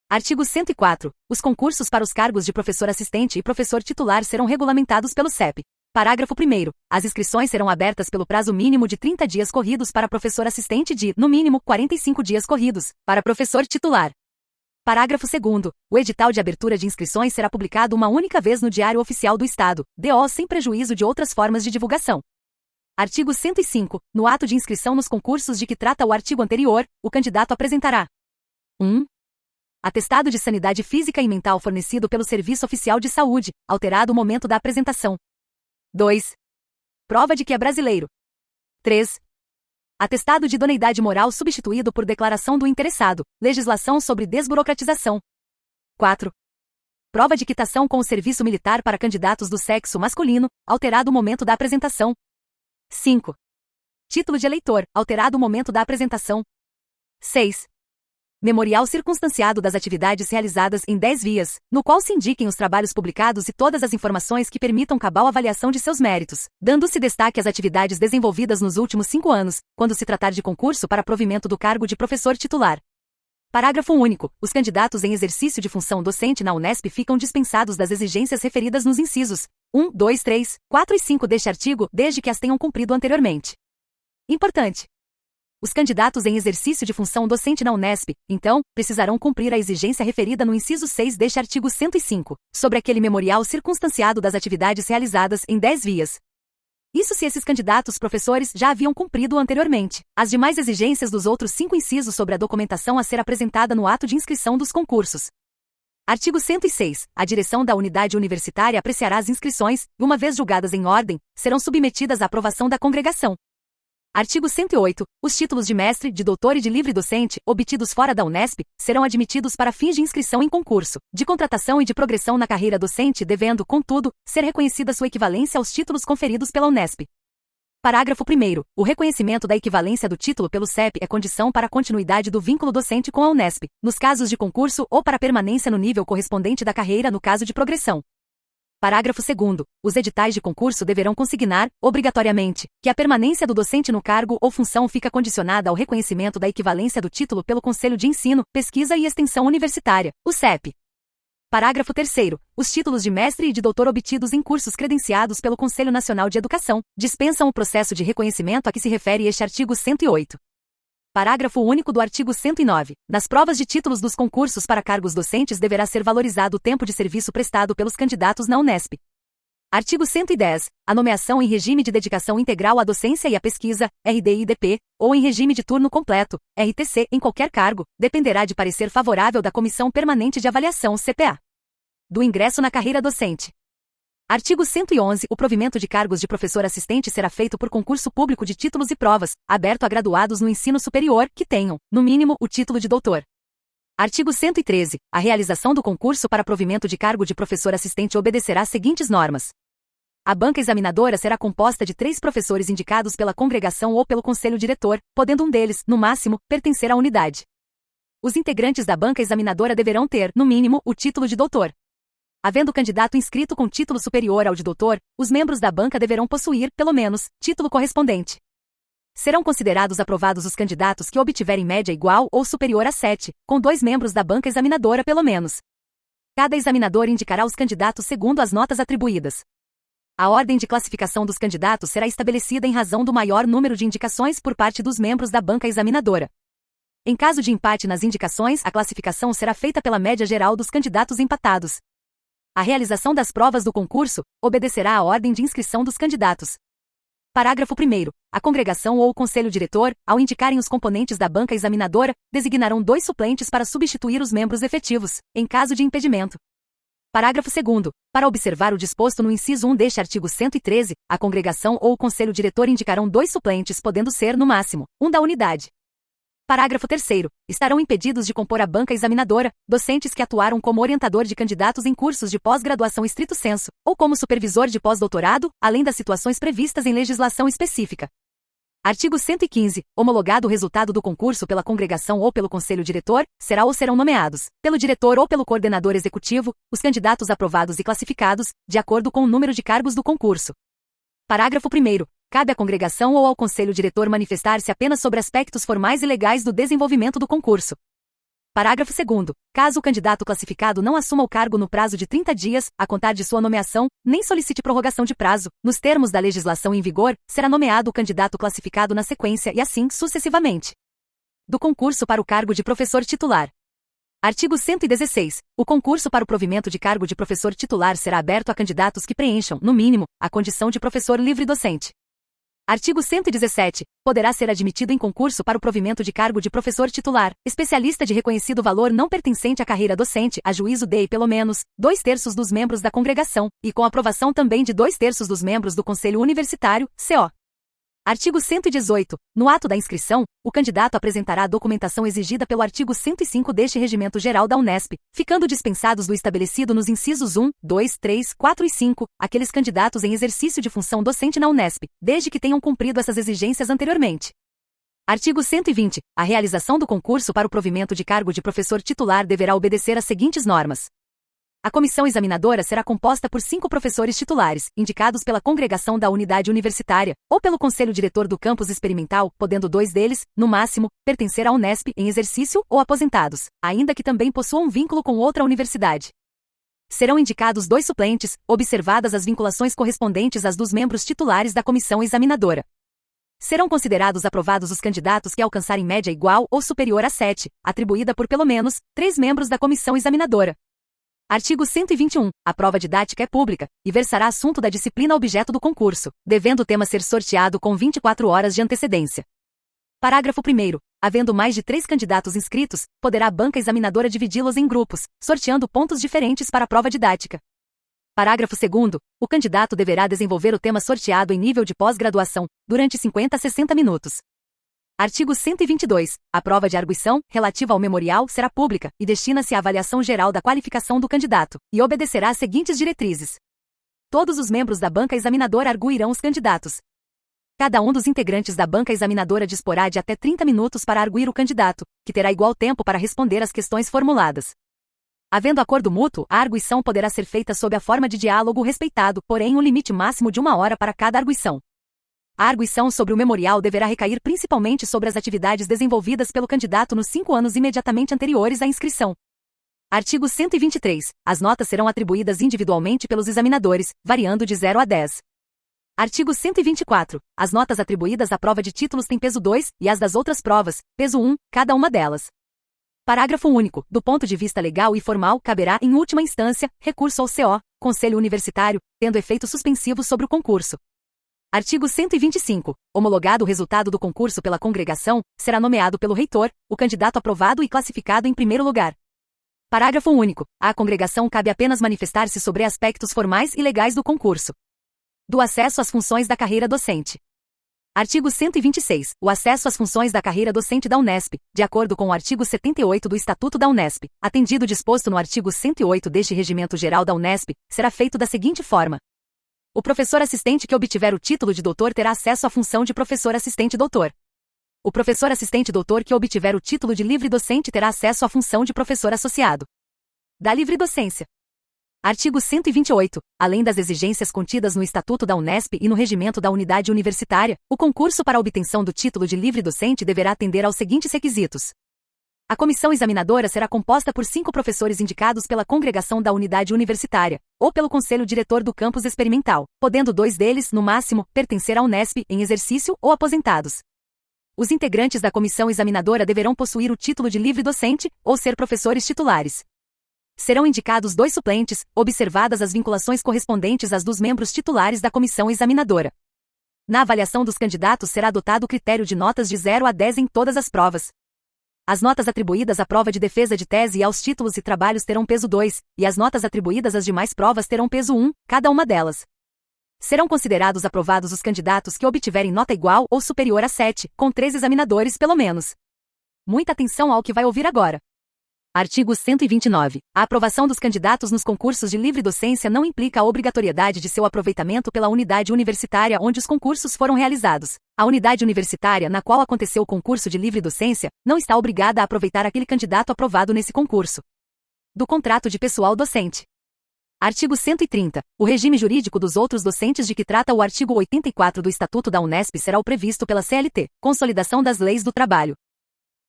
Artigo 104. Os concursos para os cargos de professor assistente e professor titular serão regulamentados pelo CEP. Parágrafo 1º. As inscrições serão abertas pelo prazo mínimo de 30 dias corridos para professor assistente e de, no mínimo, 45 dias corridos, para professor titular. Parágrafo 2º. O edital de abertura de inscrições será publicado uma única vez no Diário Oficial do Estado, DO, sem prejuízo de outras formas de divulgação. Artigo 105. No ato de inscrição nos concursos de que trata o artigo anterior, o candidato apresentará 1. Atestado de sanidade física e mental fornecido pelo Serviço Oficial de Saúde, alterado o momento da apresentação. 2. Prova de que é brasileiro. 3. Atestado de idoneidade moral substituído por declaração do interessado, legislação sobre desburocratização. 4. Prova de quitação com o serviço militar para candidatos do sexo masculino, alterado o momento da apresentação. 5. Título de eleitor, alterado o momento da apresentação. 6. Memorial circunstanciado das atividades realizadas em 10 vias, no qual se indiquem os trabalhos publicados e todas as informações que permitam cabal avaliação de seus méritos, dando-se destaque às atividades desenvolvidas nos últimos 5 anos, quando se tratar de concurso para provimento do cargo de professor titular. Parágrafo único. Os candidatos em exercício de função docente na Unesp ficam dispensados das exigências referidas nos incisos 1, 2, 3, 4 e 5 deste artigo, desde que as tenham cumprido anteriormente. Importante. Os candidatos em exercício de função docente na Unesp, então, precisarão cumprir a exigência referida no inciso 6 deste artigo 105, sobre aquele memorial circunstanciado das atividades realizadas em 10 vias. Isso se esses candidatos professores já haviam cumprido anteriormente as demais exigências dos outros 5 incisos sobre a documentação a ser apresentada no ato de inscrição dos concursos. Artigo 106. A direção da unidade universitária apreciará as inscrições e, uma vez julgadas em ordem, serão submetidas à aprovação da congregação. Artigo 108. Os títulos de mestre, de doutor e de livre-docente, obtidos fora da Unesp, serão admitidos para fins de inscrição em concurso, de contratação e de progressão na carreira docente, devendo, contudo, ser reconhecida sua equivalência aos títulos conferidos pela Unesp. Parágrafo 1º. O reconhecimento da equivalência do título pelo CEP é condição para a continuidade do vínculo docente com a Unesp, nos casos de concurso ou para permanência no nível correspondente da carreira no caso de progressão. Parágrafo 2º. Os editais de concurso deverão consignar, obrigatoriamente, que a permanência do docente no cargo ou função fica condicionada ao reconhecimento da equivalência do título pelo Conselho de Ensino, Pesquisa e Extensão Universitária, o CEP. Parágrafo 3º. Os títulos de mestre e de doutor obtidos em cursos credenciados pelo Conselho Nacional de Educação dispensam o processo de reconhecimento a que se refere este artigo 108. Parágrafo único do artigo 109. Nas provas de títulos dos concursos para cargos docentes deverá ser valorizado o tempo de serviço prestado pelos candidatos na Unesp. Artigo 110. A nomeação em regime de dedicação integral à docência e à pesquisa, RDI-DP, ou em regime de turno completo, RTC, em qualquer cargo, dependerá de parecer favorável da Comissão Permanente de Avaliação, CPA. Do ingresso na carreira docente. Artigo 111. O provimento de cargos de professor assistente será feito por concurso público de títulos e provas, aberto a graduados no ensino superior, que tenham, no mínimo, o título de doutor. Artigo 113. A realização do concurso para provimento de cargo de professor assistente obedecerá às seguintes normas. A banca examinadora será composta de 3 professores indicados pela congregação ou pelo conselho diretor, podendo um deles, no máximo, pertencer à unidade. Os integrantes da banca examinadora deverão ter, no mínimo, o título de doutor. Havendo candidato inscrito com título superior ao de doutor, os membros da banca deverão possuir, pelo menos, título correspondente. Serão considerados aprovados os candidatos que obtiverem média igual ou superior a 7, com 2 membros da banca examinadora pelo menos. Cada examinador indicará os candidatos segundo as notas atribuídas. A ordem de classificação dos candidatos será estabelecida em razão do maior número de indicações por parte dos membros da banca examinadora. Em caso de empate nas indicações, a classificação será feita pela média geral dos candidatos empatados. A realização das provas do concurso obedecerá à ordem de inscrição dos candidatos. Parágrafo 1º. A congregação ou o conselho diretor, ao indicarem os componentes da banca examinadora, designarão 2 suplentes para substituir os membros efetivos, em caso de impedimento. Parágrafo 2º. Para observar o disposto no inciso 1 deste artigo 113, a congregação ou o conselho diretor indicarão 2 suplentes, podendo ser, no máximo, um da unidade. Parágrafo 3º. Estarão impedidos de compor a banca examinadora docentes que atuaram como orientador de candidatos em cursos de pós-graduação estrito sensu, ou como supervisor de pós-doutorado, além das situações previstas em legislação específica. Artigo 115. Homologado o resultado do concurso pela congregação ou pelo conselho diretor, será ou serão nomeados, pelo diretor ou pelo coordenador executivo, os candidatos aprovados e classificados, de acordo com o número de cargos do concurso. Parágrafo 1º. Cabe à congregação ou ao conselho diretor manifestar-se apenas sobre aspectos formais e legais do desenvolvimento do concurso. Parágrafo 2º. Caso o candidato classificado não assuma o cargo no prazo de 30 dias, a contar de sua nomeação, nem solicite prorrogação de prazo, nos termos da legislação em vigor, será nomeado o candidato classificado na sequência e assim sucessivamente. Do concurso para o cargo de professor titular. Artigo 116. O concurso para o provimento de cargo de professor titular será aberto a candidatos que preencham, no mínimo, a condição de professor livre-docente. Artigo 117. Poderá ser admitido em concurso para o provimento de cargo de professor titular, especialista de reconhecido valor não pertencente à carreira docente, a juízo de, pelo menos, 2/3 dos membros da congregação, e com aprovação também de 2/3 dos membros do Conselho Universitário, CO. Artigo 118. No ato da inscrição, o candidato apresentará a documentação exigida pelo artigo 105 deste Regimento Geral da Unesp, ficando dispensados do estabelecido nos incisos 1, 2, 3, 4 e 5, aqueles candidatos em exercício de função docente na Unesp, desde que tenham cumprido essas exigências anteriormente. Artigo 120. A realização do concurso para o provimento de cargo de professor titular deverá obedecer às seguintes normas. A comissão examinadora será composta por 5 professores titulares, indicados pela congregação da unidade universitária, ou pelo conselho diretor do campus experimental, podendo 2 deles, no máximo, pertencer à Unesp em exercício ou aposentados, ainda que também possuam vínculo com outra universidade. Serão indicados 2 suplentes, observadas as vinculações correspondentes às dos membros titulares da comissão examinadora. Serão considerados aprovados os candidatos que alcançarem média igual ou superior a 7, atribuída por pelo menos 3 membros da comissão examinadora. Artigo 121. A prova didática é pública e versará assunto da disciplina objeto do concurso, devendo o tema ser sorteado com 24 horas de antecedência. Parágrafo 1º. Havendo mais de 3 candidatos inscritos, poderá a banca examinadora dividi-los em grupos, sorteando pontos diferentes para a prova didática. Parágrafo 2º. O candidato deverá desenvolver o tema sorteado em nível de pós-graduação, durante 50 a 60 minutos. Artigo 122. A prova de arguição, relativa ao memorial, será pública e destina-se à avaliação geral da qualificação do candidato, e obedecerá às seguintes diretrizes. Todos os membros da banca examinadora arguirão os candidatos. Cada um dos integrantes da banca examinadora disporá de até 30 minutos para arguir o candidato, que terá igual tempo para responder às questões formuladas. Havendo acordo mútuo, a arguição poderá ser feita sob a forma de diálogo respeitado, porém um limite máximo de 1 hora para cada arguição. A arguição sobre o memorial deverá recair principalmente sobre as atividades desenvolvidas pelo candidato nos 5 anos imediatamente anteriores à inscrição. Artigo 123. As notas serão atribuídas individualmente pelos examinadores, variando de 0 a 10. Artigo 124. As notas atribuídas à prova de títulos têm peso 2, e as das outras provas, peso 1, cada uma delas. Parágrafo único. Do ponto de vista legal e formal, caberá, em última instância, recurso ao CO, Conselho Universitário, tendo efeito suspensivo sobre o concurso. Artigo 125. Homologado o resultado do concurso pela congregação, será nomeado pelo reitor, o candidato aprovado e classificado em primeiro lugar. Parágrafo único. À congregação cabe apenas manifestar-se sobre aspectos formais e legais do concurso. Do acesso às funções da carreira docente. Artigo 126. O acesso às funções da carreira docente da Unesp, de acordo com o artigo 78 do Estatuto da Unesp, atendido o disposto no artigo 108 deste Regimento Geral da Unesp, será feito da seguinte forma. O professor assistente que obtiver o título de doutor terá acesso à função de professor assistente doutor. O professor assistente doutor que obtiver o título de livre docente terá acesso à função de professor associado. Da livre docência. Artigo 128. Além das exigências contidas no Estatuto da Unesp e no Regimento da Unidade Universitária, o concurso para a obtenção do título de livre docente deverá atender aos seguintes requisitos. A comissão examinadora será composta por 5 professores indicados pela congregação da unidade universitária, ou pelo conselho diretor do campus experimental, podendo 2 deles, no máximo, pertencer à Unesp em exercício ou aposentados. Os integrantes da comissão examinadora deverão possuir o título de livre docente, ou ser professores titulares. Serão indicados 2 suplentes, observadas as vinculações correspondentes às dos membros titulares da comissão examinadora. Na avaliação dos candidatos será adotado o critério de notas de 0 a 10 em todas as provas. As notas atribuídas à prova de defesa de tese e aos títulos e trabalhos terão peso 2, e as notas atribuídas às demais provas terão peso 1, cada uma delas. Serão considerados aprovados os candidatos que obtiverem nota igual ou superior a 7, com 3 examinadores pelo menos. Muita atenção ao que vai ouvir agora. Artigo 129. A aprovação dos candidatos nos concursos de livre docência não implica a obrigatoriedade de seu aproveitamento pela unidade universitária onde os concursos foram realizados. A unidade universitária na qual aconteceu o concurso de livre docência não está obrigada a aproveitar aquele candidato aprovado nesse concurso. Do contrato de pessoal docente. Artigo 130. O regime jurídico dos outros docentes de que trata o artigo 84 do Estatuto da Unesp será o previsto pela CLT, Consolidação das Leis do Trabalho.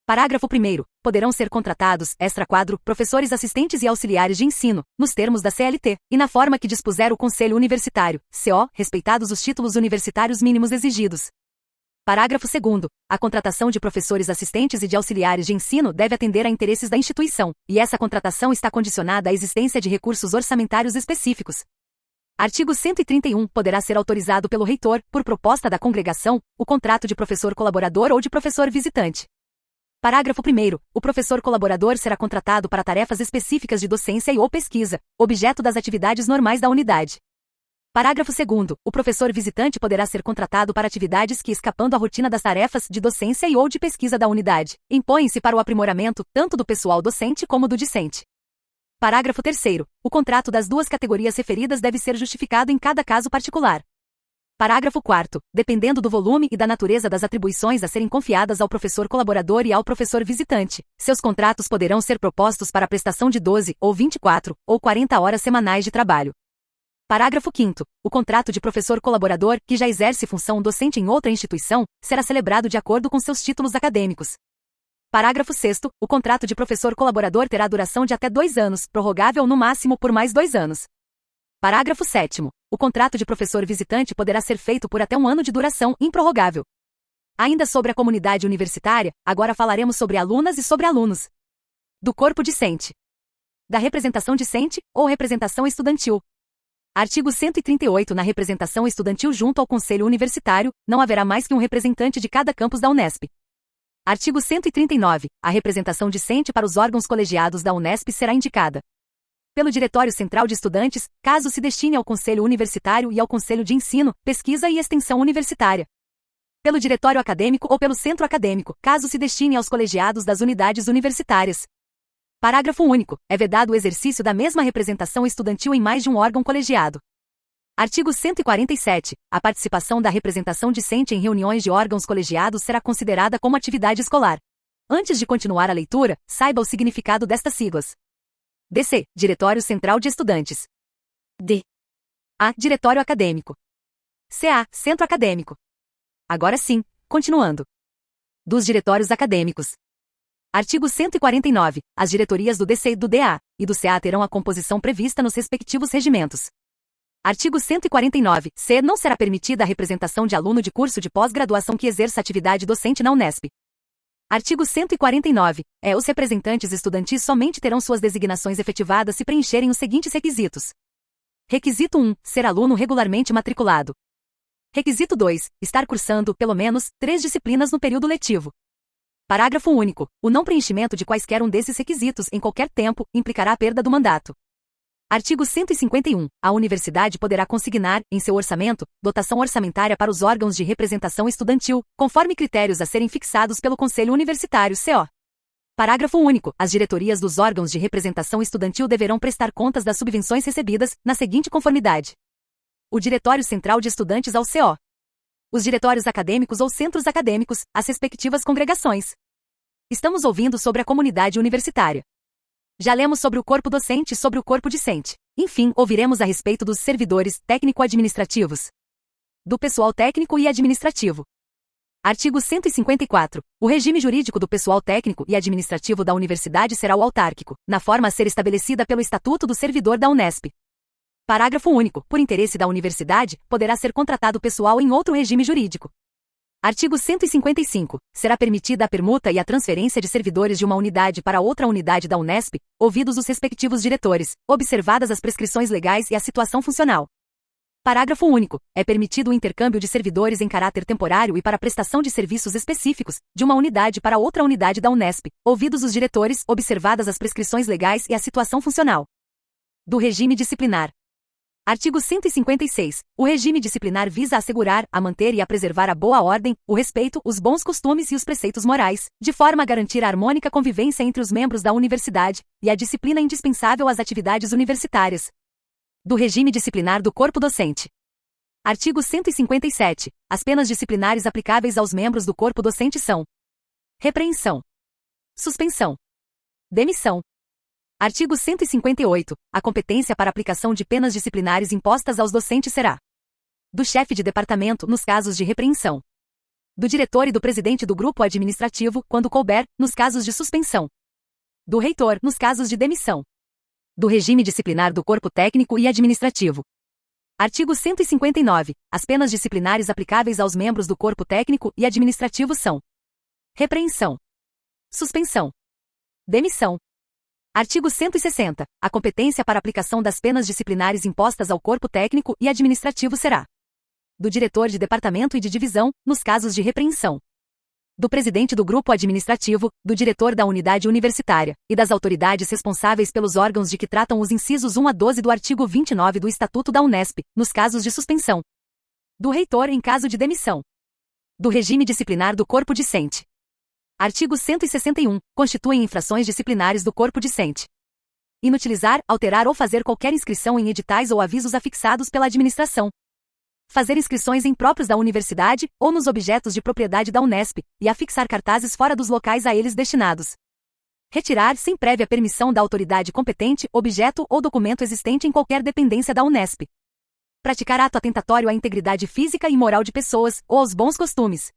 Parágrafo 1º. Poderão ser contratados, extra-quadro, professores assistentes e auxiliares de ensino, nos termos da CLT, e na forma que dispuser o Conselho Universitário, CO, respeitados os títulos universitários mínimos exigidos. Parágrafo 2º. A contratação de professores assistentes e de auxiliares de ensino deve atender a interesses da instituição, e essa contratação está condicionada à existência de recursos orçamentários específicos. Artigo 131. Poderá ser autorizado pelo reitor, por proposta da congregação, o contrato de professor colaborador ou de professor visitante. Parágrafo 1º. O professor colaborador será contratado para tarefas específicas de docência e ou pesquisa, objeto das atividades normais da unidade. Parágrafo 2º. O professor visitante poderá ser contratado para atividades que, escapando à rotina das tarefas de docência e ou de pesquisa da unidade, impõem-se para o aprimoramento tanto do pessoal docente como do discente. Parágrafo 3º. O contrato das 2 categorias referidas deve ser justificado em cada caso particular. Parágrafo 4º. Dependendo do volume e da natureza das atribuições a serem confiadas ao professor colaborador e ao professor visitante, seus contratos poderão ser propostos para a prestação de 12, ou 24, ou 40 horas semanais de trabalho. Parágrafo 5º. O contrato de professor colaborador, que já exerce função docente em outra instituição, será celebrado de acordo com seus títulos acadêmicos. Parágrafo 6º. O contrato de professor colaborador terá duração de até 2 anos, prorrogável no máximo por mais 2 anos. Parágrafo 7º. O contrato de professor visitante poderá ser feito por até 1 ano de duração, improrrogável. Ainda sobre a comunidade universitária, agora falaremos sobre alunas e sobre alunos. Do corpo discente. Da representação discente, ou representação estudantil. Artigo 138. Na representação estudantil junto ao Conselho Universitário, não haverá mais que um representante de cada campus da Unesp. Artigo 139. A representação discente para os órgãos colegiados da Unesp será indicada pelo Diretório Central de Estudantes, caso se destine ao Conselho Universitário e ao Conselho de Ensino, Pesquisa e Extensão Universitária. Pelo Diretório Acadêmico ou pelo Centro Acadêmico, caso se destine aos colegiados das unidades universitárias. Parágrafo único. É vedado o exercício da mesma representação estudantil em mais de um órgão colegiado. Artigo 147. A participação da representação discente em reuniões de órgãos colegiados será considerada como atividade escolar. Antes de continuar a leitura, saiba o significado destas siglas. DC. Diretório Central de Estudantes. D. A. Diretório Acadêmico. CA. Centro Acadêmico. Agora sim, continuando. Dos diretórios acadêmicos. Artigo 149. As diretorias do DC, do DA e do CA terão a composição prevista nos respectivos regimentos. Artigo 149. C. Não será permitida a representação de aluno de curso de pós-graduação que exerça atividade docente na Unesp. Artigo 149. Os representantes estudantis somente terão suas designações efetivadas se preencherem os seguintes requisitos. Requisito 1. Ser aluno regularmente matriculado. Requisito 2. Estar cursando, pelo menos, 3 disciplinas no período letivo. Parágrafo único. O não preenchimento de quaisquer um desses requisitos em qualquer tempo implicará a perda do mandato. Artigo 151. A universidade poderá consignar, em seu orçamento, dotação orçamentária para os órgãos de representação estudantil, conforme critérios a serem fixados pelo Conselho Universitário CO. Parágrafo único. As diretorias dos órgãos de representação estudantil deverão prestar contas das subvenções recebidas, na seguinte conformidade. O Diretório Central de Estudantes ao CO. Os diretórios acadêmicos ou centros acadêmicos, as respectivas congregações. Estamos ouvindo sobre a comunidade universitária. Já lemos sobre o corpo docente e sobre o corpo discente. Enfim, ouviremos a respeito dos servidores técnico-administrativos. Do pessoal técnico e administrativo. Artigo 154. O regime jurídico do pessoal técnico e administrativo da universidade será o autárquico, na forma a ser estabelecida pelo Estatuto do Servidor da Unesp. Parágrafo único. Por interesse da universidade, poderá ser contratado pessoal em outro regime jurídico. Artigo 155. Será permitida a permuta e a transferência de servidores de uma unidade para outra unidade da Unesp, ouvidos os respectivos diretores, observadas as prescrições legais e a situação funcional. Parágrafo único. É permitido o intercâmbio de servidores em caráter temporário e para prestação de serviços específicos, de uma unidade para outra unidade da Unesp, ouvidos os diretores, observadas as prescrições legais e a situação funcional. Do regime disciplinar. Artigo 156. O regime disciplinar visa assegurar, a manter e a preservar a boa ordem, o respeito, os bons costumes e os preceitos morais, de forma a garantir a harmônica convivência entre os membros da universidade, e a disciplina indispensável às atividades universitárias. Do regime disciplinar do corpo docente. Artigo 157. As penas disciplinares aplicáveis aos membros do corpo docente são: repreensão, suspensão, demissão. Artigo 158. A competência para aplicação de penas disciplinares impostas aos docentes será do chefe de departamento, nos casos de repreensão, do diretor e do presidente do grupo administrativo, quando couber, nos casos de suspensão, do reitor, nos casos de demissão, do regime disciplinar do corpo técnico e administrativo. Artigo 159. As penas disciplinares aplicáveis aos membros do corpo técnico e administrativo são: repreensão, suspensão, demissão. Artigo 160. A competência para aplicação das penas disciplinares impostas ao corpo técnico e administrativo será do diretor de departamento e de divisão, nos casos de repreensão, do presidente do grupo administrativo, do diretor da unidade universitária, e das autoridades responsáveis pelos órgãos de que tratam os incisos 1 a 12 do artigo 29 do Estatuto da Unesp, nos casos de suspensão, do reitor em caso de demissão, do regime disciplinar do corpo discente. Artigo 161. Constituem infrações disciplinares do corpo discente: inutilizar, alterar ou fazer qualquer inscrição em editais ou avisos afixados pela administração, fazer inscrições em próprios da universidade ou nos objetos de propriedade da Unesp, e afixar cartazes fora dos locais a eles destinados. Retirar, sem prévia permissão da autoridade competente, objeto ou documento existente em qualquer dependência da Unesp. Praticar ato atentatório à integridade física e moral de pessoas ou aos bons costumes.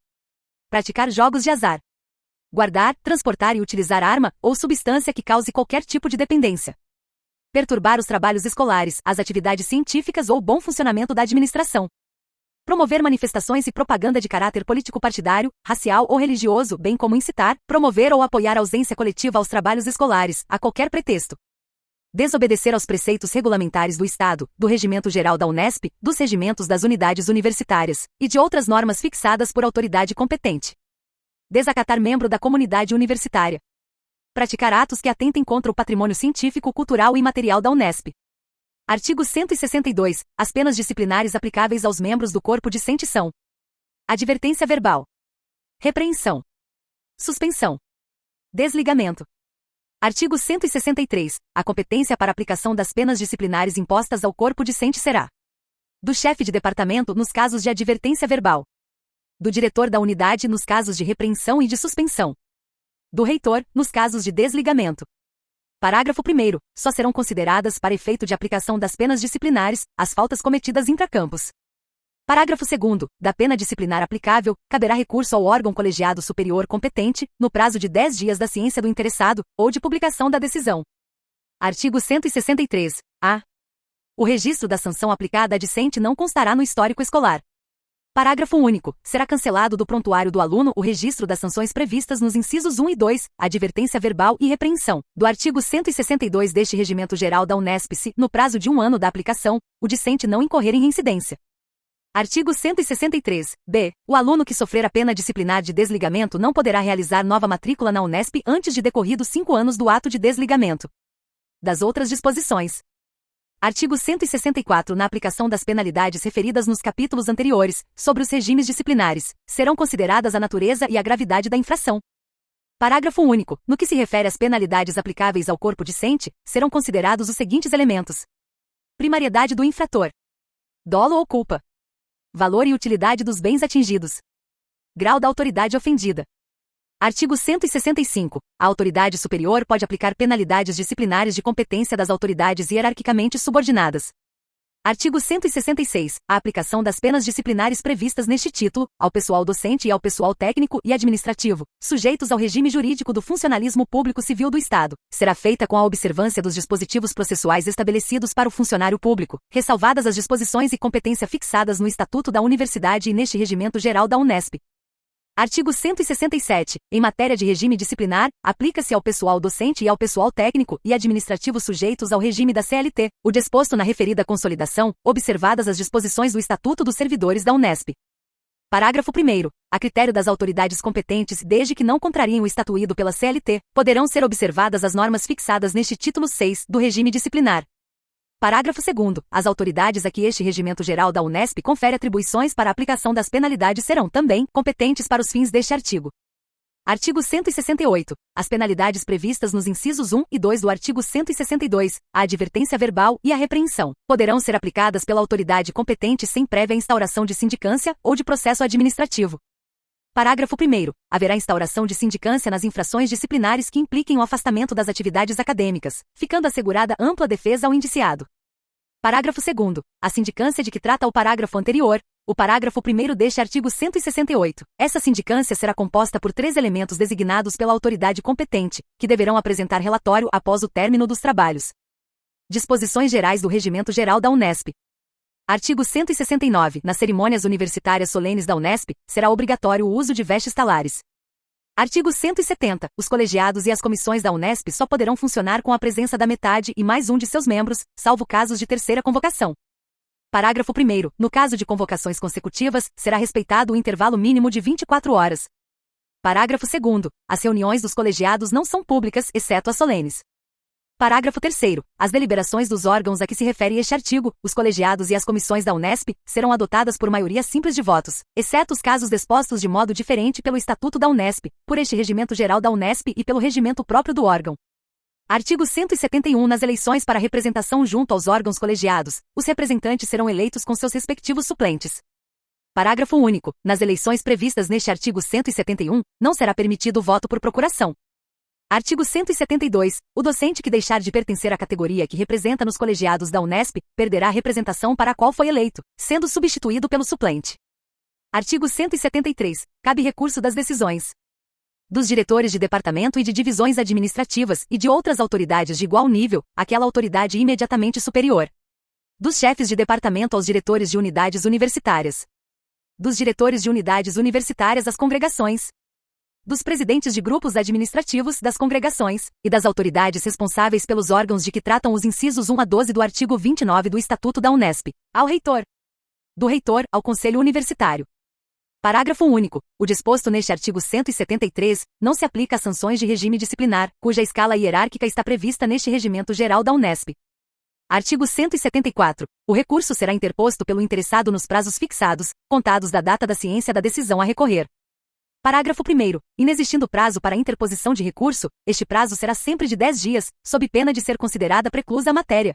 Praticar jogos de azar. Guardar, transportar e utilizar arma ou substância que cause qualquer tipo de dependência. Perturbar os trabalhos escolares, as atividades científicas ou o bom funcionamento da administração. Promover manifestações e propaganda de caráter político-partidário, racial ou religioso, bem como incitar, promover ou apoiar a ausência coletiva aos trabalhos escolares, a qualquer pretexto. Desobedecer aos preceitos regulamentares do Estado, do Regimento Geral da Unesp, dos regimentos das unidades universitárias, e de outras normas fixadas por autoridade competente. Desacatar membro da comunidade universitária. Praticar atos que atentem contra o patrimônio científico, cultural e material da Unesp. Artigo 162. As penas disciplinares aplicáveis aos membros do corpo discente são: advertência verbal, repreensão, suspensão, desligamento. Artigo 163. A competência para aplicação das penas disciplinares impostas ao corpo discente será do chefe de departamento nos casos de advertência verbal, do diretor da unidade nos casos de repreensão e de suspensão, do reitor nos casos de desligamento. Parágrafo 1º. Só serão consideradas para efeito de aplicação das penas disciplinares as faltas cometidas intracampus. Parágrafo 2º. Da pena disciplinar aplicável, caberá recurso ao órgão colegiado superior competente, no prazo de 10 dias da ciência do interessado, ou de publicação da decisão. Artigo 163. A. O registro da sanção aplicada à discente não constará no histórico escolar. Parágrafo único. Será cancelado do prontuário do aluno o registro das sanções previstas nos incisos 1 e 2, advertência verbal e repreensão, do artigo 162 deste Regimento Geral da Unesp se, no prazo de 1 ano da aplicação, o discente não incorrer em reincidência. Artigo 163. B. O aluno que sofrer a pena disciplinar de desligamento não poderá realizar nova matrícula na Unesp antes de decorridos 5 anos do ato de desligamento. Das outras disposições. Artigo 164. Na aplicação das penalidades referidas nos capítulos anteriores, sobre os regimes disciplinares, serão consideradas a natureza e a gravidade da infração. Parágrafo único. No que se refere às penalidades aplicáveis ao corpo discente, serão considerados os seguintes elementos: primariedade do infrator, dolo ou culpa, valor e utilidade dos bens atingidos, grau da autoridade ofendida. Artigo 165. A autoridade superior pode aplicar penalidades disciplinares de competência das autoridades hierarquicamente subordinadas. Artigo 166. A aplicação das penas disciplinares previstas neste título, ao pessoal docente e ao pessoal técnico e administrativo, sujeitos ao regime jurídico do funcionalismo público civil do Estado, será feita com a observância dos dispositivos processuais estabelecidos para o funcionário público, ressalvadas as disposições e competência fixadas no Estatuto da Universidade e neste Regimento Geral da Unesp. Artigo 167. Em matéria de regime disciplinar, aplica-se ao pessoal docente e ao pessoal técnico e administrativo sujeitos ao regime da CLT, o disposto na referida consolidação, observadas as disposições do Estatuto dos Servidores da Unesp. Parágrafo 1º. A critério das autoridades competentes, desde que não contrariem o estatuído pela CLT, poderão ser observadas as normas fixadas neste título 6 do regime disciplinar. Parágrafo 2º. As autoridades a que este Regimento Geral da Unesp confere atribuições para a aplicação das penalidades serão também competentes para os fins deste artigo. Artigo 168. As penalidades previstas nos incisos 1 e 2 do artigo 162, a advertência verbal e a repreensão, poderão ser aplicadas pela autoridade competente sem prévia instauração de sindicância ou de processo administrativo. Parágrafo 1º. Haverá instauração de sindicância nas infrações disciplinares que impliquem o afastamento das atividades acadêmicas, ficando assegurada ampla defesa ao indiciado. Parágrafo 2º. A sindicância de que trata o parágrafo anterior, o parágrafo 1º deste artigo 168. Essa sindicância será composta por 3 elementos designados pela autoridade competente, que deverão apresentar relatório após o término dos trabalhos. Disposições gerais do Regimento Geral da Unesp. Artigo 169. Nas cerimônias universitárias solenes da Unesp, será obrigatório o uso de vestes talares. Artigo 170. Os colegiados e as comissões da Unesp só poderão funcionar com a presença da metade e mais um de seus membros, salvo casos de terceira convocação. Parágrafo 1º. No caso de convocações consecutivas, será respeitado o intervalo mínimo de 24 horas. Parágrafo 2º. As reuniões dos colegiados não são públicas, exceto as solenes. Parágrafo 3º. As deliberações dos órgãos a que se refere este artigo, os colegiados e as comissões da Unesp, serão adotadas por maioria simples de votos, exceto os casos dispostos de modo diferente pelo Estatuto da Unesp, por este Regimento Geral da Unesp e pelo regimento próprio do órgão. Artigo 171. Nas eleições para representação junto aos órgãos colegiados, os representantes serão eleitos com seus respectivos suplentes. Parágrafo único. Nas eleições previstas neste artigo 171, não será permitido o voto por procuração. Artigo 172. O docente que deixar de pertencer à categoria que representa nos colegiados da Unesp, perderá a representação para a qual foi eleito, sendo substituído pelo suplente. Artigo 173. Cabe recurso das decisões dos diretores de departamento e de divisões administrativas e de outras autoridades de igual nível, àquela autoridade imediatamente superior. Dos chefes de departamento aos diretores de unidades universitárias. Dos diretores de unidades universitárias às congregações. Dos presidentes de grupos administrativos das congregações, e das autoridades responsáveis pelos órgãos de que tratam os incisos 1 a 12 do artigo 29 do Estatuto da Unesp, ao reitor. Do reitor ao Conselho Universitário. Parágrafo único. O disposto neste artigo 173 não se aplica a sanções de regime disciplinar, cuja escala hierárquica está prevista neste Regimento Geral da Unesp. Artigo 174. O recurso será interposto pelo interessado nos prazos fixados, contados da data da ciência da decisão a recorrer. Parágrafo 1º. Inexistindo prazo para a interposição de recurso, este prazo será sempre de 10 dias, sob pena de ser considerada preclusa a matéria.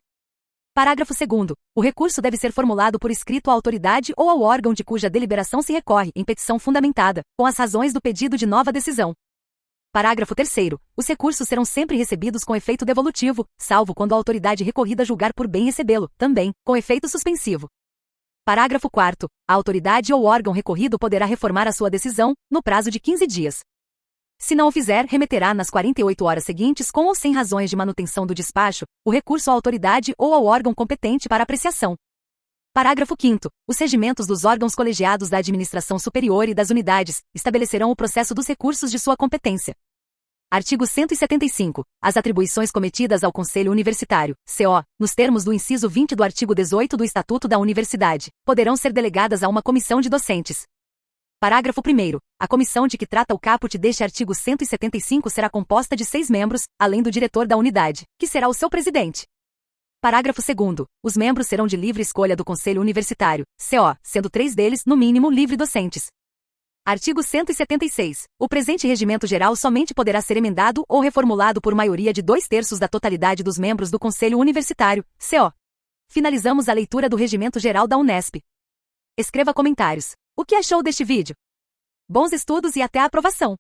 Parágrafo 2º. O recurso deve ser formulado por escrito à autoridade ou ao órgão de cuja deliberação se recorre, em petição fundamentada, com as razões do pedido de nova decisão. Parágrafo 3º. Os recursos serão sempre recebidos com efeito devolutivo, salvo quando a autoridade recorrida julgar por bem recebê-lo, também, com efeito suspensivo. Parágrafo 4º. A autoridade ou órgão recorrido poderá reformar a sua decisão, no prazo de 15 dias. Se não o fizer, remeterá nas 48 horas seguintes com ou sem razões de manutenção do despacho, o recurso à autoridade ou ao órgão competente para apreciação. Parágrafo 5º. Os regimentos dos órgãos colegiados da administração superior e das unidades estabelecerão o processo dos recursos de sua competência. Artigo 175. As atribuições cometidas ao Conselho Universitário, CO, nos termos do inciso 20 do artigo 18 do Estatuto da Universidade, poderão ser delegadas a uma comissão de docentes. Parágrafo 1º. A comissão de que trata o caput deste artigo 175 será composta de 6 membros, além do diretor da unidade, que será o seu presidente. Parágrafo 2º. Os membros serão de livre escolha do Conselho Universitário, CO, sendo 3 deles, no mínimo, livre-docentes. Artigo 176. O presente regimento geral somente poderá ser emendado ou reformulado por maioria de 2/3 da totalidade dos membros do Conselho Universitário, CO. Finalizamos a leitura do Regimento Geral da Unesp. Escreva comentários. O que achou deste vídeo? Bons estudos e até a aprovação!